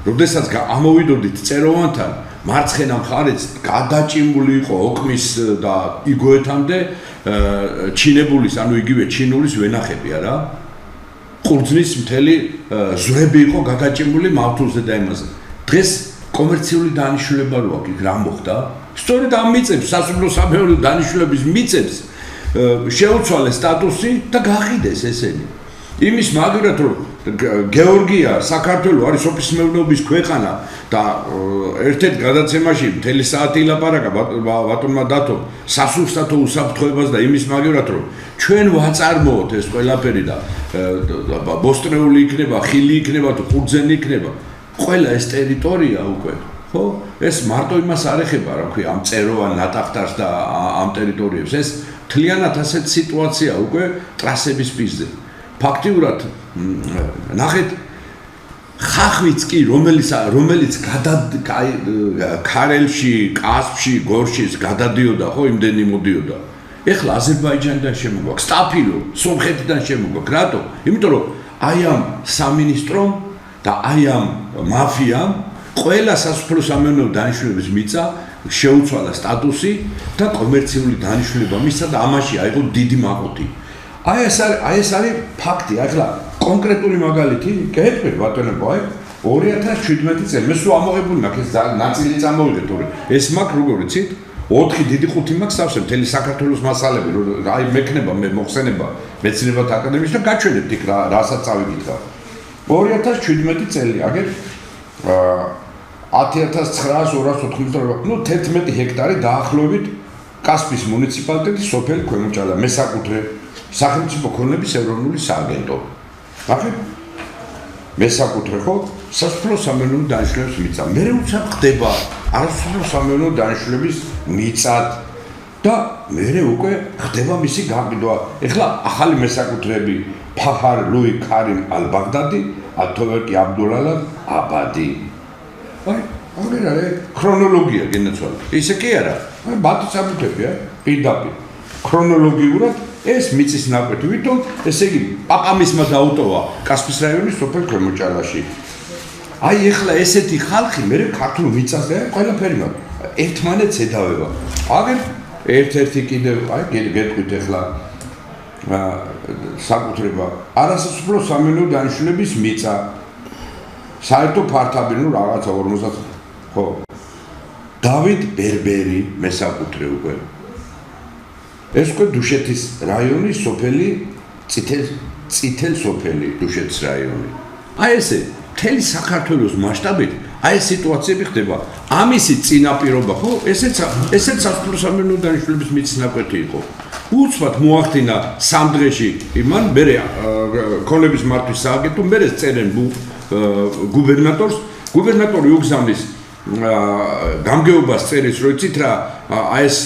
როდესაც ამოვიდოდით წეროვანთან მარცხენა მხარეც გადაჭიმული იყო ოკმის და იგოეთამდე ჩინებულის ანუ იგივე ჩინულის ვენახები არა ყურძნის მთელი ზვრები იყო გადაჭიმული მავთულზე და იმაზე დღეს კომერციული დანიშნულება რო აქვს რა მოხდა სწორედ ამ მიწებს სასოფლო სამეურნეო დანიშნულების მიწებს შეუცვალეს სტატუსი და გაყიდეს ესენი იმის მაგალითად რომ გეორგია საქართველოს არის ოფის მეურნეობის ქვეყანა და ერთ-ერთ გადაცემაში მთელი საათი ილაპარაკა ბატონმა დათომ სასურსათო უსაფრთხოებას და იმის მაგალითად რომ ჩვენ ვაწარმოოთ ეს ყველაფერი და ბოსტრეული იქნება, ხილი იქნება თუ ყურძენი იქნება ყველა ეს ტერიტორია უკვე ხო ეს მარტო იმას არ ეხება რა ქვია ამ წეროვან ნატახტარს და ამ ტერიტორიებს ეს მთლიანად ასეთ სიტუაცია უკვე ტრასების პირზე ფაქტიურად ნახეთ ხახვიც კი რომელიც ქარელში, კასპში, გორში გადადიოდა ხო იმდენი მოდიოდა ეხლა აზერბაიჯანიდან შემოგვაქვს სტაფილო სომხეთიდან შემოგვაქვს რატო? იმიტომ რომ აი ამ სამინისტრომ და აი ამ მაფიამ ყველა სასოფლო სამეურნეო დანიშნულების მიწა შეუცვალა სტატუსი და კომერციული დანიშნულება მისცა და ამაში აიღო დიდი მაყუთი აი ეს არის ფაქტი ახლა კონკრეტული მაგალითი გეტყვი ბატონებო აი 2017 წელი მე სულ ამოღებული მაქვს ეს ნაწილი წამოვიდე თორე ეს მაქვს როგორ იცით 4 დიდი 5 მაქვს სავსე მთელი საქართველოს მასალები აი მექნება მე მოხსენება მეცნიერებათა აკადემიაში და გაჩვენებთ იქ რასაც წავიკითხა 2017 წელი აგერ 10988 ნუ 11 ჰექტარი დაახლოებით კასპის მუნიციპალიტეტის სოფელი ქვემოჭალა მესაკუთრე სახელმწიფო ქონების ეროვნული სააგენტო. ნახეთ? მესაკუთრე ხო? სასოფლო სამეურნეო დანიშნულების მიწა. მე უცებ ხდება არასოფლო სამეურნეო დანიშნულების მიწად და მე უკვე ხდება მისი გაყიდვა. ეხლა ახალი მესაკუთრეები ფაჰარ ლუი კარიმ ალბაღდადი, ალთოვერკი აბდულალა აბადი. აი, აგერ არის ქრონოლოგია გენაცვალე. ისე კი არა. აი ბატი საბუთებია, პირდაპირ. ქრონოლოგიურად ეს მიწის ნაკვეთი ვითომ ესე იგი პაპამისმა დაუტოვა კასპის რაიონის სოფელ ქვემოჭალაში. აი ეხლა ესეთი ხალხი მე ქართულ მიწაზე ყველაფერი მაგ ერთმანეთს ედავება. აგერ ერთ-ერთი კიდევ გეტყვით ახლა საკუთრება არასასოფლო სამეურნეო დანიშნულების მიწა საერთო ფართობი რაღაცა 50 ხო დავით ბერბერი მესაკუთრე უკვე ეს უკვე დუშეთის რაიონის სოფელი წითელ სოფელი დუშეთის რაიონი აი ესე მთელი საქართველოს მასშტაბით აი ეს სიტუაციები ხდება ამისი წინაპირობა ხო ესეც სასოფლო სამეურნეო დანიშნულების მიწის ნაკვეთი იყო უცბად მოახდინა 3 დღეში იმან მე ქონების მართვის სააგენტო მე წერენ გუბერნატორს გუბერნატორი უგზავნის გამგეობას წერის რო იცით რა აი ეს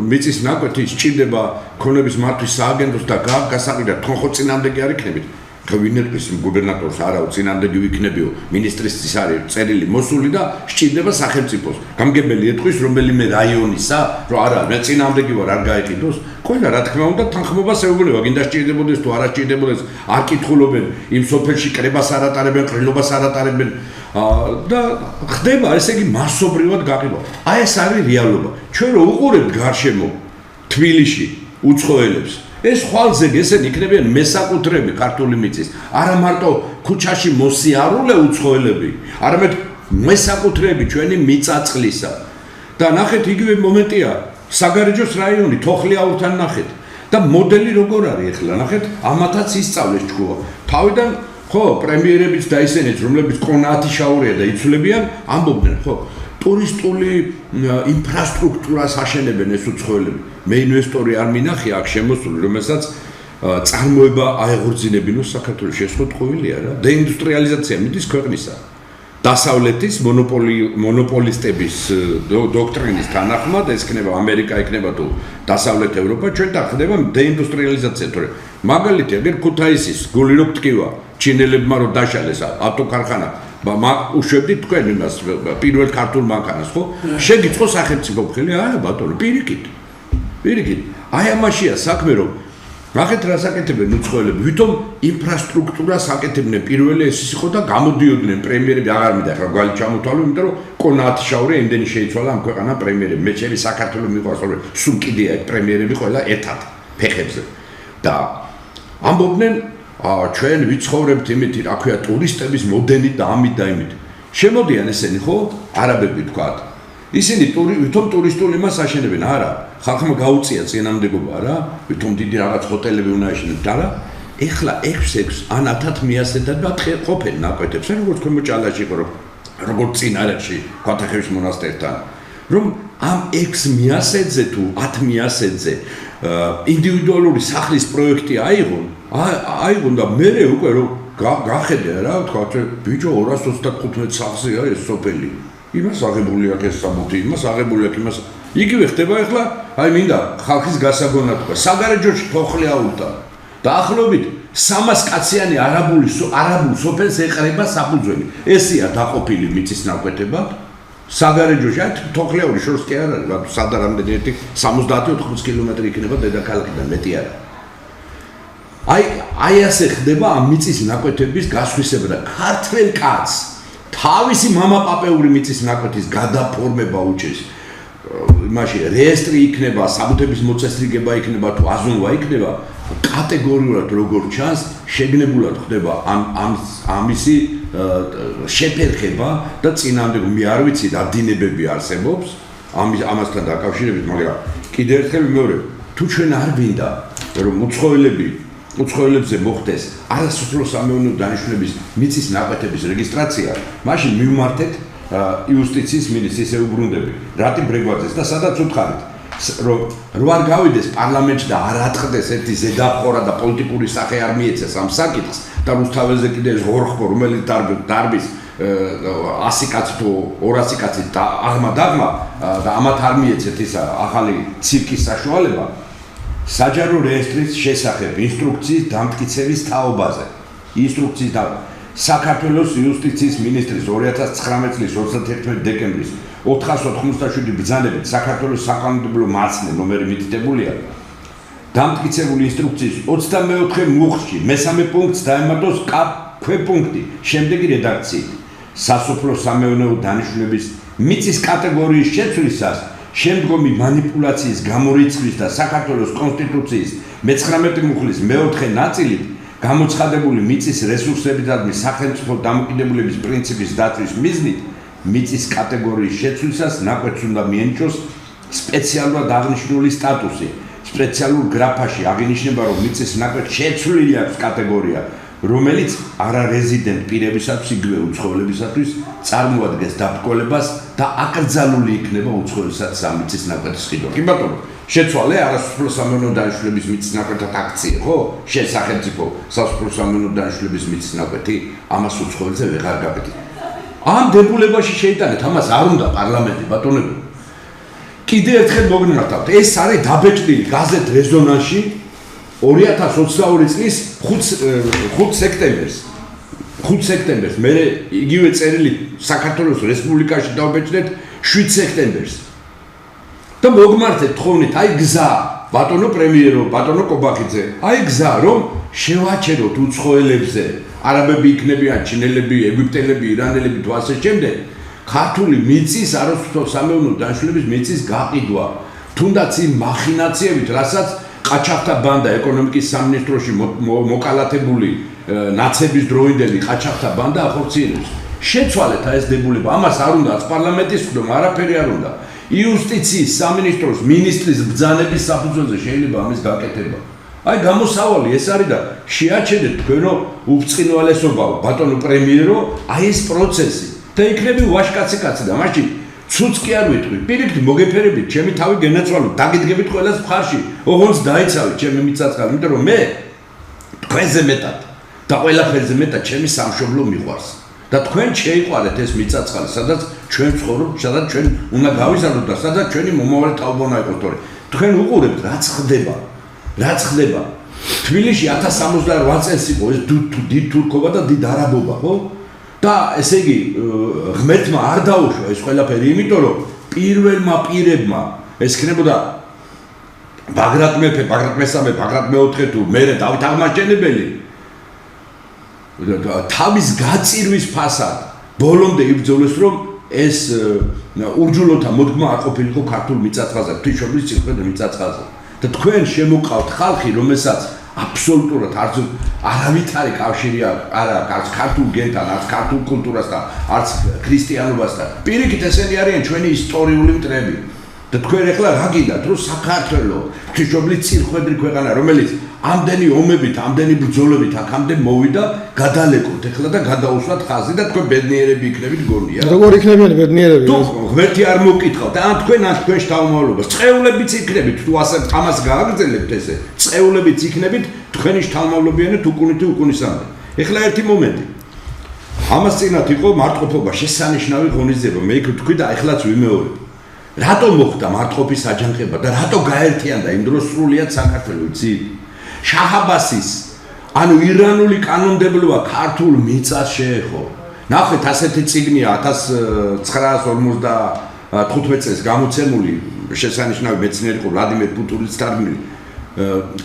მიწის ნაკვეთი სჭირდება ქონების მართვის სააგენტოს და გასაყიდად თან ხო წინამდე კი არ იქნებით გავინერგვის გუბერნატორს არაო წინამდე ვიქნებიო მინისტრის ის არის წერილი მოსული და სჭირდება სახელმწიფოს გამგებელი ეთქვის რომელიმე რაიონისა რომ არა მე წინამდე კი ვარ არ გაიყიდოს ყველა რა თქმა უნდა თანხმობას ეუბნება გინდა სჭირდებოდეს თუ არა სჭირდებოდეს არ კითხულობენ იმ სოფელში კრებას არ ატარებენ ყრილობას არ ატარებენ და ხდება ესე იგი მასობრივად გაყიდვა აი ეს არის რეალობა ჩვენ რო უყურებთ გარშემო თბილისში უცხოელებს ეს ხვალზე ესენი იქნებიან მესაკუთრები ქართული მიწის არა მარტო ქუჩაში მოსიარულე უცხოელები არამედ მესაკუთრები ჩვენი მიწაწყლისა და ნახეთ იგივე მომენტია საგარეჯოს რაიონი თოხლიაურთან ნახეთ და მოდელი როგორ არის ახლა ნახეთ ამათაც ისწავლეს ჩქუა თავიდან ხო პრემიერებიც და ისინიც რომლებიც კონათიშაურია და იცვლებიან ამბობდნენ ხო ტურისტული ინფრასტრუქტურას აშენებენ ეს უცხოელები მე ინვესტორი არ მინახე აქ შემოსული რომელსაც წარმოება აეღორძინებინოს საქართველოს შესხოტყოვილია რა დეინდუსტრიალიზაცია მიდის ქვეყნისა დასავლეთის მონოპოლისტების დოქტრინის თანახმად ეს იქნება ამერიკა იქნება თუ დასავლეთ ევროპა ჩვენ ხდება დეინდუსტრიალიზაცია თორე მაგალითი აგერ ქუთაისის გული რო ტკივა ჩინელებმა რო დაშალეს ავტოკარხანა უშვებდით თქვენ იმას პირველ ქართულ მანქანას ხო შეგიწყო სახელმწიფო ხელი არა ბატონო პირიქით აი ამაშია საქმე რომ ნახეთ რა საკეთებენ უცხოელები ვითომ ინფრასტრუქტურას აკეთებდნენ პირველი ეს იყო და გამოდიოდნენ პრემიერები აღარ მინდა ხა გვალი ჩამოთვალო იმიტომ რომ კონათიშაური იმდენი შეიცვალა ამ ქვეყანა პრემიერები მე ჩემი საქართველოს მიყვარს რომ სულ კიდე აქ პრემიერები ყველა ერთად ფეხებზე და ამბობდნენ ჩვენ ვიცხოვრებთ იმით რა ქვია ტურისტების მოდელით და ამით და იმით შემოდიან ესენი ხო არაბები თქვათ ისინი ვითომ ტურისტული მას აშენებენ არა ხალხმა გაუწია წინამდებობა რა ვითომ დიდი რაღაც ჰოტელები უნდა აშენებთ არა ეხლა 6 ან 1000 მიასედად ყოფენ ნაკვეთებს როგორც ქვემოჭალაში იყო როგორც წინ არებში ქვათახევის მონასტერთან რომ ამ 6 მიასედზე თუ 10 მიასედზე ინდივიდუალური სახლის პროექტი აიღონ და მე უკვე რომ გახედე რა თქვა ბიჭო 235 სახლზეა ეს სოფელი იმას აღებული აქვს ეს საბუთი იმას აღებული აქვს იმას იგივე ხდება ახლა აი მინდა ხალხის გასაგონად თქვა საგარეჯოში თოხლიაურთა დაახლოებით 300 კაციანი არაბულ სოფელს ეყრება საფუძველი ესია დაყოფილი მიწის ნაკვეთებად საგარეჯოში აი თოხლიაური შორს კი არ არის სადარამდე ერთი 70-80 კილომეტრი იქნება დედაქალაქიდან მეტი არა აი ასე ხდება ამ მიწის ნაკვეთების გასხვისება და ქართველ კაცს თავისი მამაპაპეული მიწის ნაკვეთის გადაფორმება უჭირს იმაში რეესტრი იქნება საბუთების მოწესრიგება იქნება თუ აზონვა იქნება კატეგორიულად როგორ ჩანს შეგნებულად ხდება ამისი შეფერხება და წინამდე მე არ ვიცი რა დინებები არსებობს ამასთან დაკავშირებით მაგრამ კიდევ ერთხელ მეორე თუ ჩვენ არ გვინდა რომ უცხოელებზე მოხდეს არასოფლო სამეურნეო დანიშნულების მიწის ნაკვეთების რეგისტრაცია მაშინ მივმართეთ იუსტიციის მინისტრს ეუბრუნდები რატი ბრეგვაძეს და სადაც უთხარით რომ არ გავიდეს პარლამენტში და არ ატყდეს ერთი ზედაყორა და პოლიტიკური სახე არ მიეცეს ამ საკითხს და რუსთაველზე კიდე ღორხო რომელიც დარბის 100 კაცი თუ 200 კაცი და აღმა და ამათ არ მიეცეთ ის ახალი ცირკის საშუალება საჯარო რეესტრის შესახებ ინსტრუქციის დამტკიცების თაობაზე საქართველოს იუსტიციის მინისტრის 2019 წლის 31 დეკემბრის 497 ბრძანებით საქართველოს საკანონმდებლო მარცხნე ნომერი მითითებულია დამტკიცებული ინსტრუქციის 24 მუხლში მესამე პუნქტს დაემატოს ქვეპუნქტი შემდეგი რედაქციით სასოფლო სამეურნეო დანიშნულების მიწის კატეგორიის შეცვლისას შემდგომი манипуляციის გამორიცხვის და საქართველოს კონსტიტუციის 19 მუხლის მეოთხე ნაწილით გამოცხადებული მიწის რესურსებისადმი სახელმწიფო დამოკიდებულების პრინციპის დაცვის მიზნით მიწის კატეგორიის შეცვლისას ნაკვეთს უნდა მიენიჭოს სპეციალურად აღნიშნული სტატუსი. სპეციალურ გრაფაში აღინიშნება, რომ მიწის ნაკვეთს შეცვლილი აქვს კატეგორია, რომელიც არარეზიდენტ პირებისათვის იგივე უცხოელებისათვის წარმოადგენს დაბრკოლებას და აკრძალული იქნება უცხოელებისათვის ამ მიწის ნაკვეთის ყიდვა. კი ბატონო, შეცვალე არასრულო სამეურნეო დანიშნულების მიწის ნაკვეთად აქცია, ხო? სახელმწიფო სასოფლო სამეურნეო დანიშნულების მიწის ნაკვეთი ამას უცხოელზე ვეღარ გაკეთებს. ამ დებულებაში შეიტანეთ, ამას არ უნდა პარლამენტი ბატონებო. კიდე ერთხელ მოგნართავთ, ეს არის დაბეჭდილი გაზეთ რეზონანსში 2022 წლის 5 სექტემბერს. 5 სექტემბერს, მე იგივე წერილი საქართველოს რესპუბლიკაში დავბეჭდეთ 7 სექტემბერს. და მოგმართეთ თხოვნით, აი გზა, ბატონო პრემიერო, ბატონო კობახიძე, აი გზა, რომ შევაჩეროთ უცხოელებზე, არაბები იქნებიან, ჩინელები, ეგვიპტელები, ირანელები თუ ასე შემდეგ. ქართული მიწის არასრულო სამეურნეო დანიშნულების მიწის გაყიდვა, თუნდაც იმ მახინაციებით, რასაც ყაჩაღთა ბანდა ეკონომიკის სამინისტროში მოკალათებული ნაცების დროინდელი ყაჩაღთა ბანდა ახორციელებს. შეცვალეთ ეს დებულება, ამას არ უნდა პარლამენტის ხდომა, არაფერი არ უნდა. იუსტიციის სამინისტროს მინისტრის ბრძანების საფუძველზე შეიძლება ამის გაკეთება. აი გამოსავალი ეს არის და შეაჩერეთ თქვენო უბწყინვალესობა, ბატონო პრემიერო, აი ეს პროცესი. და იქნები ვაშკაცი კაცი და მაშინ ცუც კი არ ვიტყვი. პირიქით მოგეფერებით, ჩემი თავი გენაცვალოთ, დაგიდგებით ყველას მხარში. ოღონდ დაიცავით ჩემი მიწაწყალი, იმიტომ რომ მე თქვენზე მეტად და ყველაფერზე მეტად ჩემი სამშობლო მიყვარს. და თქვენ შეიყვარეთ ეს მიწაწყალი, სადაც ჩვენ ვცხოვრობთ, სადაც ჩვენ უნდა გავიზარდოთ და სადაც ჩვენი მომავალი თაობანა იყოს, თორე თქვენ უყურებთ რაც ხდება. რაც ხდება. თბილისში 1068 წელს იყო ეს დიდ თურქობა და დიდ არაბობა, ხო? და ესე იგი ღმერთმა არ დაუშვა ეს ყველაფერი, იმიტომ რომ პირველმა პირებმა ეს ხნებოდა ბაგრატ მეფე, ბაგრატ მესამე, ბაგრატ მეოთხე თუ მერე დავით აღმაშენებელი თავის გაწირვის ფასად ბოლომდე იბრძოლეს, რომ ეს ურჯულოთა მოდგმა არ ყოფილიყო ქართულ მიწაწყალზე, ღვთისმშობლის წინყვეთ მიწაწყალზე. და თქვენ შემოყავთ ხალხი, რომელსაც აბსოლუტურად არავით არის კავშირი არ აქვს ქართულ გენთან, არც ქართულ კულტურასთან, არც ქრისტიანობასთან. პირიქით ესენი არიან ჩვენი ისტორიული მტრები. და თქვენ ახლა რა გინდათ, რომ საქართველო ღვთისმშობლის წინყვეტი ქვეყანა, რომელიც ამდენი ომებით, ამდენი ბრძოლებით აქამდე მოვიდა, გადალეკოთ ახლა და გადაუსვათ ხაზი და თქვენ ბედნიერები იქნებით გონია. როგორ იქნებიან ბედნიერები? თუ ღმერთი არ მოგკითხავთ, ან თქვენ შთამომავლობას, წყევლებიც იქნებით, თუ ასე ამას გააგრძელებთ ესე, წყევლებიც იქნებით, თქვენი შთამომავლობიანეთ უკუნითი უკუნისამდე. ეხლა ერთი მომენტი. ამას წინათ იყო მარტყოფობა, შესანიშნავი ღონისძიება. მე იქ ვთქვი და ეხლაც ვიმეორებ. რატო მოხდა მარტყოფის აჯანყება და რატო გაერთიანდა იმ დროს სრულიად საქართველო, იცით? შაჰ-აბასის, ანუ ირანული კანონმდებლობა ქართულ მიწას შეეხო. ნახეთ, ასეთი წიგნია 1955 წელს გამოცემული, შესანიშნავი მეცნიერი იყო ვლადიმერ პუტურის თარგმნილი,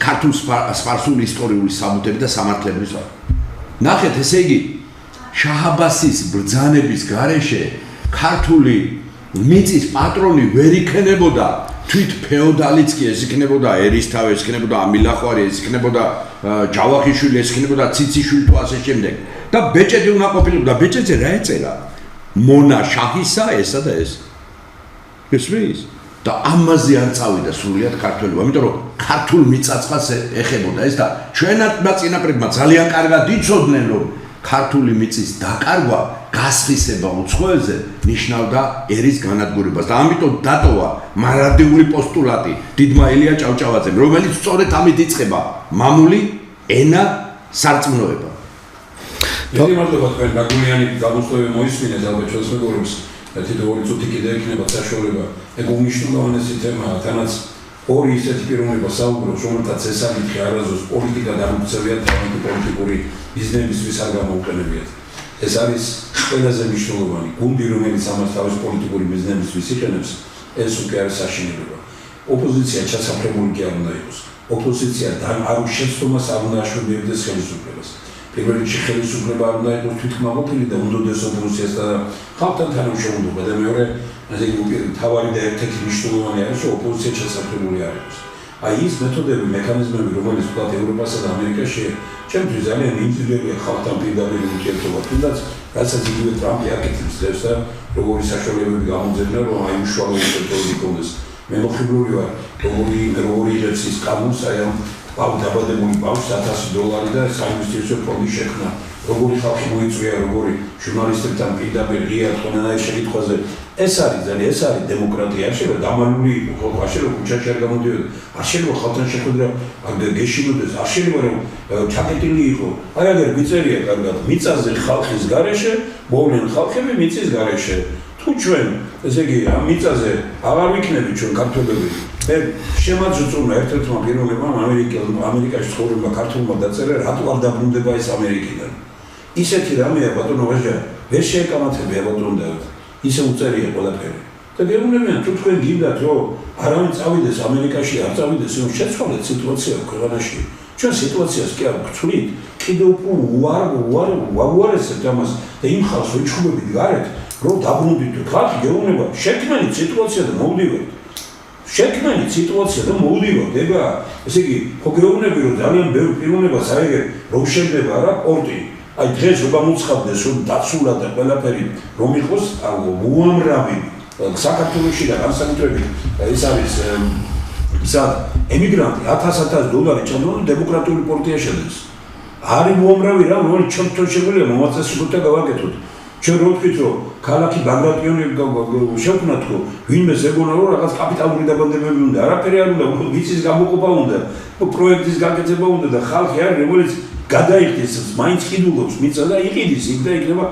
ქართულ სპარსული ისტორიული საბუთები და სამართლებრივი. ნახეთ, ესე იგი, შაჰ-აბასის ბრძანების გარეშე ქართული მიწის პატრონი ვერ იქნებოდა თვით ფეოდალიც კი, ეს იქნებოდა ერისთავი, ეს იქნებოდა ამილახვარი, ეს იქნებოდა ჯავახიშვილი, ეს იქნებოდა ციციშვილი თუ ასე შემდეგ. და ბეჭედი უნდა ყოფილიყო და ბეჭედზე რა ეწერა? მონა შაჰისა ესა და ეს. გესმის? და ამაზე არ წავიდა სრულიად ქართველობა, იმიტომ რომ ქართულ მიწაწყალს ეხებოდა ეს და ჩვენმა წინაპრებმა ძალიან კარგად იცოდნენ, რომ ქართული მიწის დაკარგვა, გასხისება უცხოელზე ნიშნავდა ერის განადგურებას და ამიტომ დატოვა მარადიული პოსტულატი დიდმა ელია ჭავჭავაძემ, რომელიც სწორედ ამით იწყება მამული ენა სარწმუნოება. ერთი მარტო თქვენ გაგულიანი გამოსვლები მოისმინეთ ალბათ ჩვენს მეგობრებს, თითო ორი წუთი კიდე იქნება საშუალება. ეგ უმნიშვნელოვანესი თემაა, თანაც ორი ისეთი პიროვნება საუბრობს, რომელთაც ეს საკითხი არასდროს პოლიტიკა დამოუკიდებლია თავისი პოლიტიკური ბიზნესისთვის არ გამოუყენებიათ. ეს არის ყველაზე მნიშვნელოვანი გუნდი, რომელიც ამას თავის პოლიტიკური ბიზნესისთვის იყენებს, ეს უკვე არის საშინელება. ოპოზიცია ჩასაფრებული კი არ უნდა იყოს. ოპოზიცია არ შეცდომას არ უნდა აშუქებდეს ხელისუფლებას. პირველ რიგში ხელისუფლება არ უნდა იყოს თვითკმაყოფილი და უნდოდესობ რუსიასთან და ხალხთან თანამშრომლობა და მეორე ასე იგი თავარი და ერთ-ერთი მნიშვნელოვანი არის რომ ოპოზიცია ჩასაფრებული არ იყოს. აი ის მეთოდები, მექანიზმები, რომელიც ვთქვათ ევროპასა და ამერიკაში ჩემთვის ძალიან ინტუიტივია ხალხთან პირდაპირ ურთიერთობა, თუნდაც რასაც იგივე ტრამპი აკეთებს დღეს და როგორი საშუალებები გამოძებნა რომ აი უშუალო ურთიერთობები იქონდეს. მე მოხიბლული ვარ, როგორი იღებს ის კანონს აი ამ დაბადებული ბავშვს $1000 და საინვესტიციო ფონდი შექმნა. როგორი ხალხი მოიწვია, როგორი ჟურნალისტებთან პირდაპირ ღია თქვენანაირ შეკითხვაზე. ეს არის დემოკრატია, არ შეიძლება დამალული იყოს, არ შეიძლება ქუჩაში არ გამოდიოდეს, არ შეიძლება ხალხთან შეხვედრა გეშინოდეს, არ შეიძლება რომ ჩაკეტილი იყო. აი აგერ მიწერია კარგად, მიწაზე ხალხის გარეშე, მოვლენ ხალხები მიწის გარეშე. თუ ჩვენ, ესე იგი, ამ მიწაზე აღარ ვიქნები ჩვენ ქართველები, მე შემაძრწურნა ერთ-ერთმა პიროვნებამ ამერიკაში ცხოვრება ქართულმა დაწერა, რატო არ დაბრუნდება ეს ამერიკიდან. ისეთი რამეა ბატონო ვაჟა, ვერ შეეკამათებია ბატონო ისე უწერია ყველაფერი. და გეუბნებიან თუ თქვენ გინდათ რომ არავინ წავიდეს ამერიკაში, არ წავიდეს, რომ შეცვალეთ სიტუაცია ქვეყანაში. ჩვენ სიტუაციას კი არ გვცვლით, კიდევ უფრო უარესებთ ამას და იმ ხალხს ვეჩხუბებით გარეთ, რომ დაბრუნდით. ხალხი გეუბნება, შექმნით სიტუაცია და მოვდივართ. შექმნით სიტუაცია და მოვდივართ. ება, ესე იგი, ხო გეუბნები რომ ძალიან ბევრი პიროვნებას აიღე, რომ შეიძლება რა პორტი. აი დღეს რომ გამოცხადდეს რომ დაცულა და ყველაფერი რომ იყოს უამრავი საქართველოში და განსაკუთრებით ეს არის სად ემიგრანტი $1000 ჩამოვიდა დემოკრატიული პორტია შედეს. არის უამრავი რა რომელიც ჩვენ შეგვიძლია მომაწესრიგოთ და გავაკეთოთ. ჩვენ რო ვთქვით რომ ქალაქი ბაგრატიონი შექმნა თქო ვინმე ზეგონა რომ რაღაც კაპიტალური დაბადებები უნდა არაფერი არ უნდა ვიცის გამოყოფა უნდა პროექტის გაკეთება უნდა და ხალხი არის რომელიც გადაიხდეს მაინც ყიდულობს მიწა და იყიდის იქ და იქნება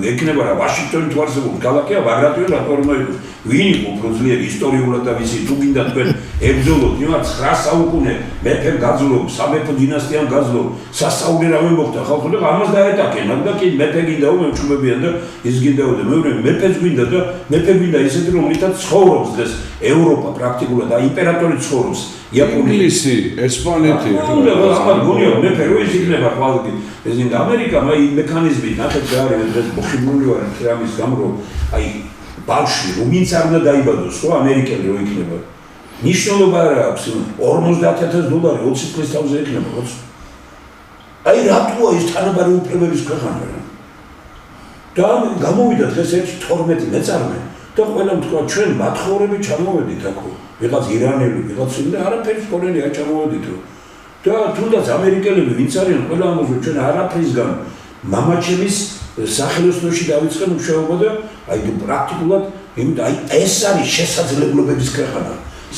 ექნება რა ვაშინგტონი თუ არსებობს ქალაქია ბაგრატიონი რატო არ უნდა იყოს ვინ იყო უფრო ძლიერი ისტორიულად და ვიცი თუ გინდა თქვენ ებრძოლოთ იმათ 9 საუკუნე მეფემ გაძლო სამეფო დინასტიამ გაძლო სასწაული რა მომხდა ხალხო და ამას დაეტაკენ და კი მეფე გინდა რომ ემჩუბებიან და ის გინდაო და მეორე მეფეც გინდა და მეფე გინდა ისეთი რომელთაც ცხოვრობს დღეს ევროპა პრაქტიკულად და იმპერატორი ცხოვრობს ინგლისი, ესპანეთი. ამათ გონია მეფე რო ის იქნება ხვალდი. ეს ინდა ამერიკა მაი მექანიზმი ნახეთ რა არის დღეს მოხიბლული ვარ ამის გამო რომ აი ბავშვი ვინც არ უნდა დაიბადოს ხო ამერიკელი რო იქნება. ნიშნულობა რა აქვს $50,000 20 წლის თავზე იქნება ხო? აი რატოა ის თანაბარი უფლებების ქვეყანა რა? და გამოვიდა დღეს 12 მეწარმე და ყველამ თქვა ჩვენ მათხოვრები ჩამოვედით აქო. ვიღაც ირანელი, ვიღაც და არაფერი სკოლელი არ ჩამოვედით. და თუნდაც ამერიკელები ვინც არიან ყველა ამაზე ჩვენ არაფრისგან მამაჩემის სახელოსნოში დავიწყე მუშაობა და აი პრაქტიკულად აი ეს არის შესაძლებლობების ქვეყანა.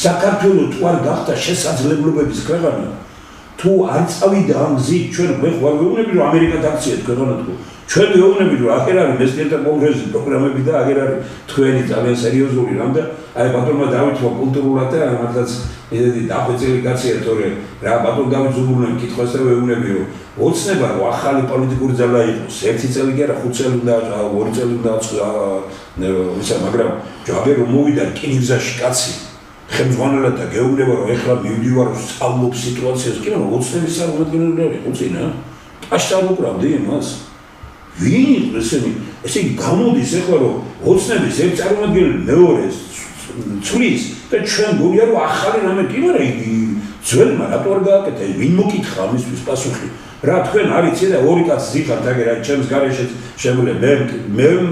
საქართველო თუ არ გახდა შესაძლებლობების ქვეყანა, თუ არ წავიდა ამ გზით ჩვენ გვეუბნები რომ ამერიკად აქციეთ ქვეყანა თქო. ჩვენ გვეუბნები რომ აღარ არის მესტიათა კონგრესის პროგრამები და აღარ არის თქვენი ძალიან სერიოზული რამ და აი ბატონმა დავითვა კულტურულად და მართლაც ისეთი დახვეწილი კაცია თორე რა ბატონ დავით ზუგურლემ კითხვას და ვეუბნები რომ ოცნება რომ ახალი პოლიტიკური ძალა იყოს 1 წელი კი არა 5 წელი უნდა 2 წელი უნდა ისა მაგრამ ჯაბე რომ მოვიდა რკინიგზაში კაცი ხელმძღვანელად და გეუბნება რომ ეხლა მივდივარ სწავლობ სიტუაციას კი მაგრამ ოცნების წარმომადგენელი არ იყო წინა აშტარ უკრავდი იმას ვინ ესენი იგი გამოდის ეხლა რომ ოცნების ერთ წარმომადგენელი მეორეს ცulis და ჩვენ გონია რომ ახალი რამე კი მაგრამ იგი ძველმა რატო არ გააკეთა ვინ მოკითხა ამისთვის პასუხი რა თქვენ არიცი და ორი კაცი ზიხართ აგერ აი ჩემს გარეშე შემოვლე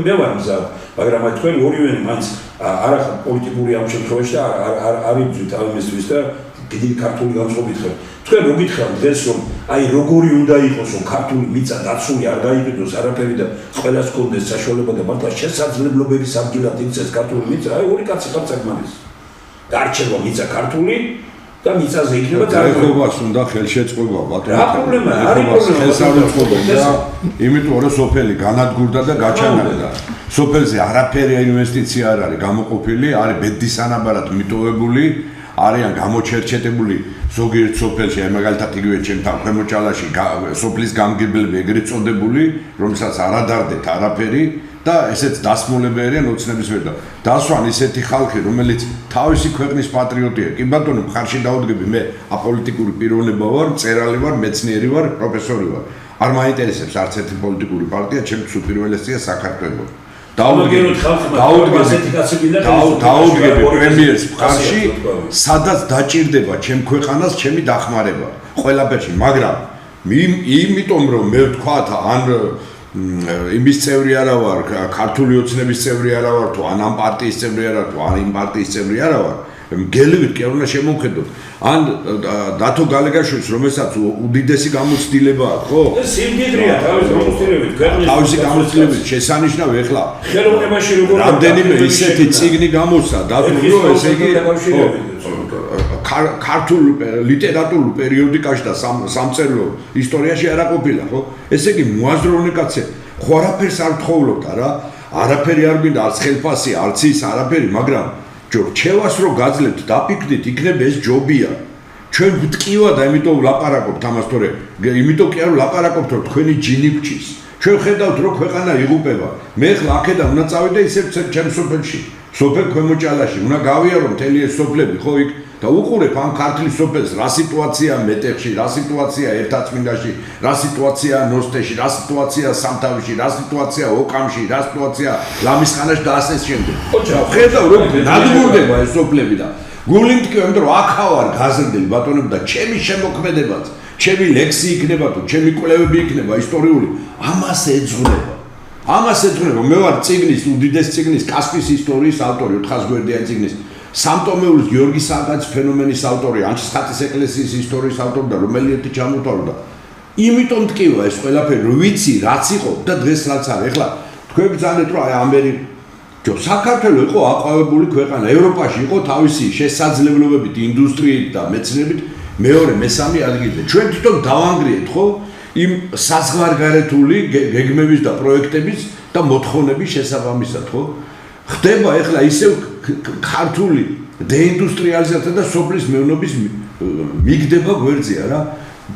მე ვარ მზად მაგრამ აი თქვენ ორივენი მანც არახარ პოლიტიკური ამ შემთხვევაში და არ იბძვით ამისთვის და დიდი ქართული განწყობით ხარ თქვენ რო გითხრათ დღეს რომ აი როგორი უნდა იყოს რომ ქართული მიწა დაცული არ გაიყიდოს არაფერი და ყველას კონდეს საშუალება და მართლა შესაძლებლობების ადგილად იქცეს ქართული მიწა აი ორი კაცი ხარ საკმარის გარჩევა მიწა ქართული და მიწაზე იქნება დაახლოებას უნდა ხელშეწყობა ბატონო რა პრობლემაა არის პრობლემა ხელსაუწყობი და იმიტომ რომ სოფელი განადგურდა და გაჩანაკდა სოფელზე არაფერი ინვესტიცია არ არის გამოყოფილი არის ბედისანაბარად მიტოვებული არიან გამოჩერჩეტებული ზოგიერთ სოფელში აი მაგალითად იგივე ჩემთან ქვემოჭალაში სოფლის გამგებლები ეგრეთ წოდებული რომელსაც არ ადარდეთ არაფერი და ესეც დასმულები არიან ოცნების ვერ და დასვან ისეთი ხალხი რომელიც თავისი ქვეყნის პატრიოტია კი ბატონო მხარში დაუდგები მე აპოლიტიკური პიროვნება ვარ მწერალი ვარ მეცნიერი ვარ პროფესორი ვარ არ მაინტერესებს არც ერთი პოლიტიკური პარტია, ჩემთვის უპირველესია საქართველო. დაუდგები პრემიერს მხარში, სადაც დაჭირდება ჩემ ქვეყანას ჩემი დახმარება ყველაფერში, მაგრამ იმიტომ რომ მე ვთქვათ ან იმის წევრი არა ვარ, ქართული ოცნების წევრი არა ვარ, თუ ან ამ პარტიის წევრი არა, თუ ან იმ პარტიის წევრი არა ვარ, გელივით კი არ უნდა შემოვხედოთ. ან დათო გალეგაშვილის რომელსაც უდიდესი გამოცდილება აქვს, ხო? ეს სიმდიდრეა თავის გამოცდილებით, თავისი გამოცდილებით შესანიშნავი ეხლა. ხელოვნებაში როგორ რამდენიმე ისეთი წიგნი გამოსცა, დათო რომ ესე იგი ქართულ ლიტერატურულ პერიოდიკაში და სამწერლო ისტორიაში არ აყოფილა, ხო? ესე იგი მოაზროვნე კაცე, ხო არაფერს არ თხოვლობდა რა, არაფერი არ მინდა, არც ხელფასი, არც ის არაფერი, მაგრამ რჩევას რო გაძლევთ, დაფიქრდით, იქნება ეს ჯობია. ჩვენ ვტკივა და იმიტომ ვლაპარაკობთ ამას, თორე იმიტომ კი არ ვლაპარაკობთ, რომ თქვენი ჯინი გჭის. ჩვენ ხედავთ, რომ ქვეყანა იღუპება. მე ხლა აქედან უნდა წავიდე ისევ ჩემ სოფელში, სოფელ ქვემოჭალაში, უნდა გავიარო მთელი ეს სოფლები, ხო იქ და უყურებ ამ ქართლის სოფელს, რა სიტუაცია მეტეხში, რა სიტუაცია ერთაწმინდაში, რა სიტუაცია ნოსტეში, რა სიტუაცია სამთავში, რა სიტუაცია ოკამში, რა სიტუაცია ლამისხანაში და ასე შემდეგ. ხედავ რომ ნადგურდება ეს სოფლები და გული მткиვა, იმიტომ რომ აქ ვარ გაზრდილი ბატონები და ჩემი შემოქმედებაც, ჩემი ლექსი იქნება თუ ჩემი კვლევები იქნება ისტორიული, ამას ეძღვნება. ამას ეძღვნება. მე ვარ წიგნის, უდიდეს წიგნის კასპიის ისტორიის ავტორი, 400 გვერდიანი წიგნის. სამტომეულის გიორგი სააკაძის ფენომენის ავტორი, ანჩისხატის ეკლესიის ისტორიის ავტორი და რომელი ერთი ჩამოთავდა. იმიტომ მткиვა ეს ყველაფერი, რომ ვიცი რაც იყო და დღეს რაც არის. ეხლა თქვენ ბრძანეთ რომ აი ამერიკა საქართველო იყო აყვავებული ქვეყანა, ევროპაში იყო თავისი შესაძლებლობებით, ინდუსტრიით და მეცნიერებით მეორე, მესამე ადგილზე. ჩვენ თვითონ დავანგრიეთ ხო იმ საზღვარგარეთული გეგმების და პროექტების და მოთხოვნების შესაბამისად, ხო? ხდება ეხლა ისევ ქართული დეინდუსტრიალიზაცია და სოფლის მეურნეობის მიგდება გვერდზეა რა.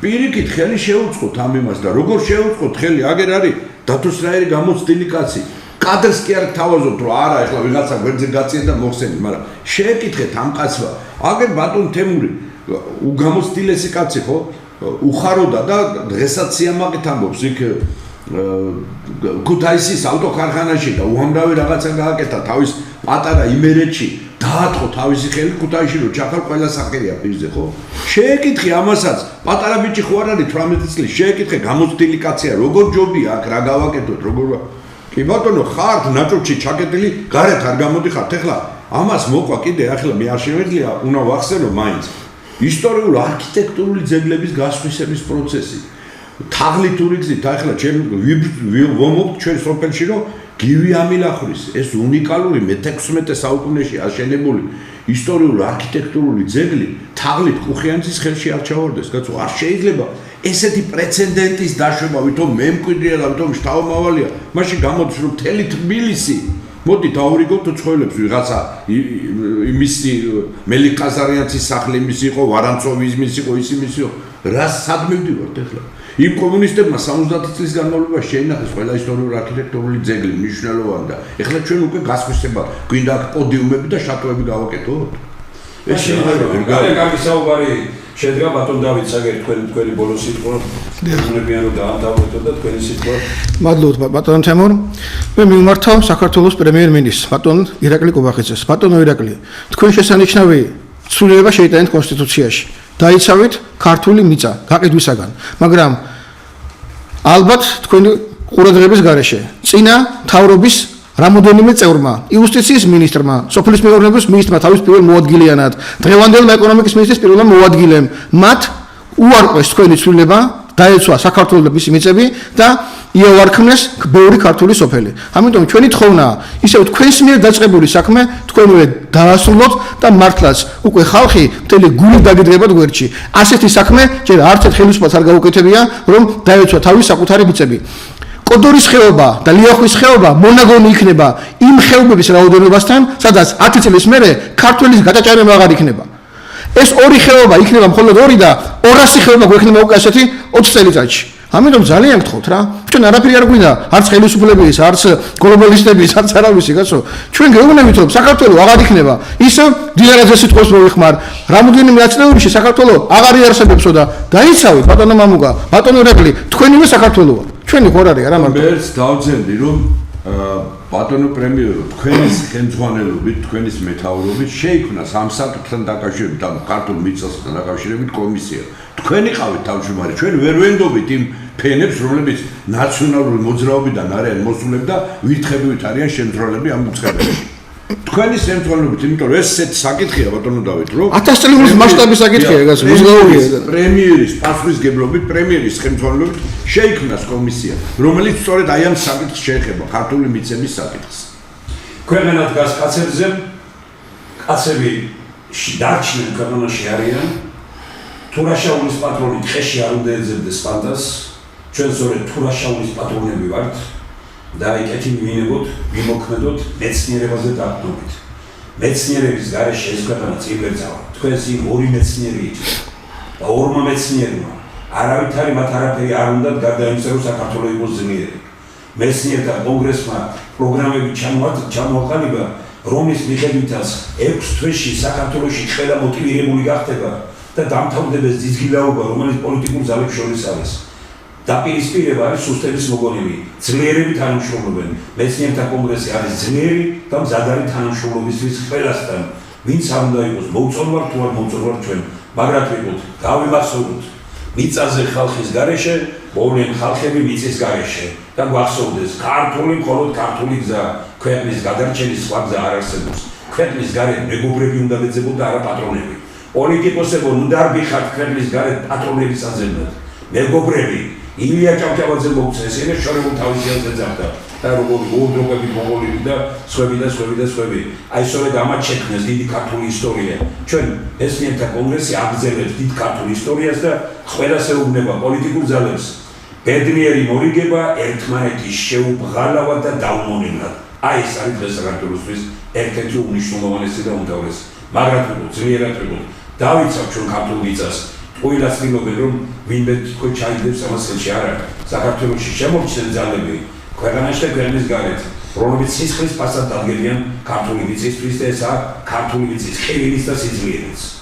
პირიქით ხელი შეუწყოთ ამ იმას და როგორ შეუწყოთ ხელი, აგერ არის დათოსრაერი გამოცდილი კაცი. კადრს კი არ თავაზობთ რომ არა ეხლა ვიღაცა გვერდზე გაწიეთ და მოხსენით, მაგრამ შეეკითხეთ ამ კაცმა. აგერ ბატონ თემური უგამოცდილესი კაცი ხო? უხაროდა და დღესაც სიამაყით ამბობს იქ ქუთაისის ავტოქარხანაში და უამრავი რაღაცა გააკეთა თავის პატარა იმერეთში დაატყო თავისი ხელი ქუთაისში რომ ჩახარ ყველა სახერია პირზე ხო შეეკითხე ამასაც პატარა ბიჭი ხო არ არის 18 წლის შეეკითხე გამოცდილი კაცია როგორ ჯობია აქ რა გავაკეთოთ როგორ კი ბატონო ხართ ნაჭუჭი ჩაკეტილი გარეთ არ გამოდიხართ ეხლა ამას მოყვა კიდე ახლა მე არ შემეძლია უნდა ვახსენო მაინც ისტორიული არქიტექტურული ძეგლების გასხვისების პროცესი თაღლითური გზით ახლა ჩვენ ვომობთ ჩვენ სოფელში რომ გივი ამილახრის ეს უნიკალური მე-16 საუკუნეში აშენებული ისტორიული არქიტექტურული ძეგლი თაღლით კუხიანძის ხელში არ ჩავარდეს კაცო არ შეიძლება ესეთი პრეცედენტის დაშვება ვითომ მე მკვიდრია და ვითომ შთამომავალია მაშინ გამოდის რომ მთელი თბილისი მოდი დავრიგოთ უცხოელებს ვიღაცა იმისი მელიქ ყაზარიანის სახლი იმისი იყო ვარანცოვის იმისი იყო ის იმისი იყო რა სად მივდივართ ახლა იმ კომუნისტებმა 70 წლის განმავლობაში შეინახეს ყველა ისტორიული არქიტექტურული ძეგლი მნიშვნელოვანი და ეხლა ჩვენ უკვე გასხვისება გვინდა პოდიუმები და შატოები გავაკეთოთ ეს შეიძლება კარგი საუბარი შედგა ბატონ დავით საგერი თქვენი ბოლო სიტყვა უნებიან რომ დაამთავროთ და თქვენი სიტყვა მადლობთ ბატონ თემურ მე მიმართავ საქართველოს პრემიერ-მინისტრს ბატონ ირაკლი კობახიძეს ბატონო ირაკლი თქვენ შესანიშნავი ცვლილება შეიტანეთ კონსტიტუციაში დაიცავით ქართული მიწა გაყიდვისაგან მაგრამ ალბათ თქვენი ყურადღების გარეშე წინა მთავრობის რამოდენიმე წევრმა იუსტიციის მინისტრმა სოფლის მეურნეობის მინისტრმა თავის პირველ მოადგილიანად დღევანდელ ეკონომიკის მინისტრის პირველ მოადგილემ მათ უარყვეს თქვენი ცვლილება დაეცვა საქართველოს და მისი მიწები და იავარქმნეს ბევრი ქართული სოფელი. ამიტომ ჩვენი თხოვნაა ისევ თქვენს მიერ დაწყებული საქმე თქვენვე დაასრულოთ და მართლაც უკვე ხალხი მთელი გულით დაგიდგებათ გვერდში. ასეთი საქმე ჯერ არც ერთ ხელისუფლებას არ გაუკეთებია რომ დაეცვა თავის საკუთარი მიწები. კოდორის ხეობა და ლიახვის ხეობა მონაგონი იქნება იმ ხეობების რაოდენობასთან, სადაც 10 წლის მერე ქართველის გადაჭარება აღარ იქნება. ეს ორი ხეობა იქნება მხოლოდ ორი და 200 ხეობა გვექნება უკვე ასეთი 20 წელიწადში. ამიტომ ძალიან გთხოვთ რა. ჩვენ არაფერი არ გვინდა, არც ხელისუფლების, არც გლობალისტების, არც არავისი, კაცო. ჩვენ გეუბნებით, რომ საქართველოს აღარ იქნება ისე დინარაზე სიტყვას მოვიხმარ. რამოდენიმე აწლეულში საქართველოს აღარ იარსებებსო და დაიცავით ბატონო მამუკა, ბატონო რეგლი, თქვენივე საქართველოა. ჩვენი ხო არ არის არა მარტო. მეც დავძენდი რომ ბატონო პრემიერო თქვენის ხელმძღვანელობით, თქვენის მეთაურობით შეიქმნა ამ საკითხთან დაკავშირებით, ამ ქართულ მიწასთან დაკავშირებით კომისია. თქვენი ყავით თავმჯდომარე, ჩვენ ვერ ვენდობით იმ ფენებს, რომლებიც ნაციონალური მოძრაობიდან არიან მოსულები და ვირთხებივით არიან შემძროლები ამ უცხებაში. თქვენი შემძროლებით, იმიტომ რომ ეს ესეთი საკითხია ბატონო დავით, რომ 1000 წლის მასშტაბის საკითხია, გასულ მიზღაურია. პრემიერის პასუხისგებლობით, პრემიერის ხელმძღვანელობით შეიქმნას კომისია, რომელიც სწორედ აი ამ საკითხს შეეხება, ქართული მიწების საკითხს. ქვეყანა დგას კაცებზე, კაცები დარჩნენ ქვეყანაში არიან. თურაშაულის პატრონი ტყეში არ უნდა ეძებდეს პანდას, ჩვენ სწორედ თურაშაულის პატრონები ვართ და ეკეთი მივინებოთ, ვიმოქმედოთ მეცნიერებაზე დაყრდნობით. მეცნიერების გარეშე ეს ქვეყანა წინ ვერ წავა. თქვენს იმ ორი მეცნიერი იჭრა და ორმა მეცნიერმა არავითარი მათ არაფერი არ უნდათ გარდა იმისა, რომ საქართველო იყოს ძლიერი. მეცნიერთა კონგრესმა პროგრამები ჩამოაყალიბა, რომლის მიხედვითაც 6 თვეში საქართველოში ყველა მოტივირებული გახდება და დამთავრდება ძიძგილაობა, რომელიც პოლიტიკურ ძალებს შორის არის. დაპირისპირება არის სუსტების მოგონილი. ძლიერები თანამშრომლობენ. მეცნიერთა კონგრესი არის ძლიერი და მზადარი თანამშრომლობისთვის ყველასთან. ვინც არ უნდა იყოს მოუწონვარ თუ არ მოუწონვარ ჩვენ, მაგრამ ვიყოთ, გავიმახსოვროთ მიწაზე ხალხის გარეშე, მოვლენ ხალხები მიწის გარეშე და გვახსოვდეს, ქართული მხოლოდ ქართული გზა, ქვეყნის გადარჩენის სხვა გზა არ არსებობს. ქვეყნის გარეთ მეგობრები უნდა ვეძებოთ და არა პატრონები. პოლიტიკოსებო, უნდა არ გიხართ ქვეყნის გარეთ პატრონების აზროვნად. მეგობრები ილია ჭავჭავაძე მოგცა, ესენე შორეულ თავისიანზე ძახდა და როგორი უძროგები მოგოლები და სხვები. აი სწორედ ამათ შექმნეს დიდი ქართული ისტორია. ჩვენ მეცნიერთა კონგრესი აგრძელებს დიდ ქართულ ისტორიას და ყველას ეუბნება პოლიტიკურ ძალებს. ბედნიერი მორიგება ერთმანეთის შეუბღალავად და დაუმონებლად. აი ეს არის დღეს საქართველოსთვის ერთ-ერთი უმნიშვნელოვანესი და უმთავრესი. მაგრამ ძლიერად ვიყოთ, დავიცავ ჩვენ ქართულ მიწას. ყველა ცდილობენ რომ ვინმე თქო ჩაიდებს ამას ხელში არა. საქართველოში შემორჩნენ ძალები ქვეყანაში და ქვეყნის გარეთ, რომლებიც სისხლის ფასად დადგებიან ქართული მიწისთვის და ესაა ქართული მიწის ხილის და სიძლიერეც.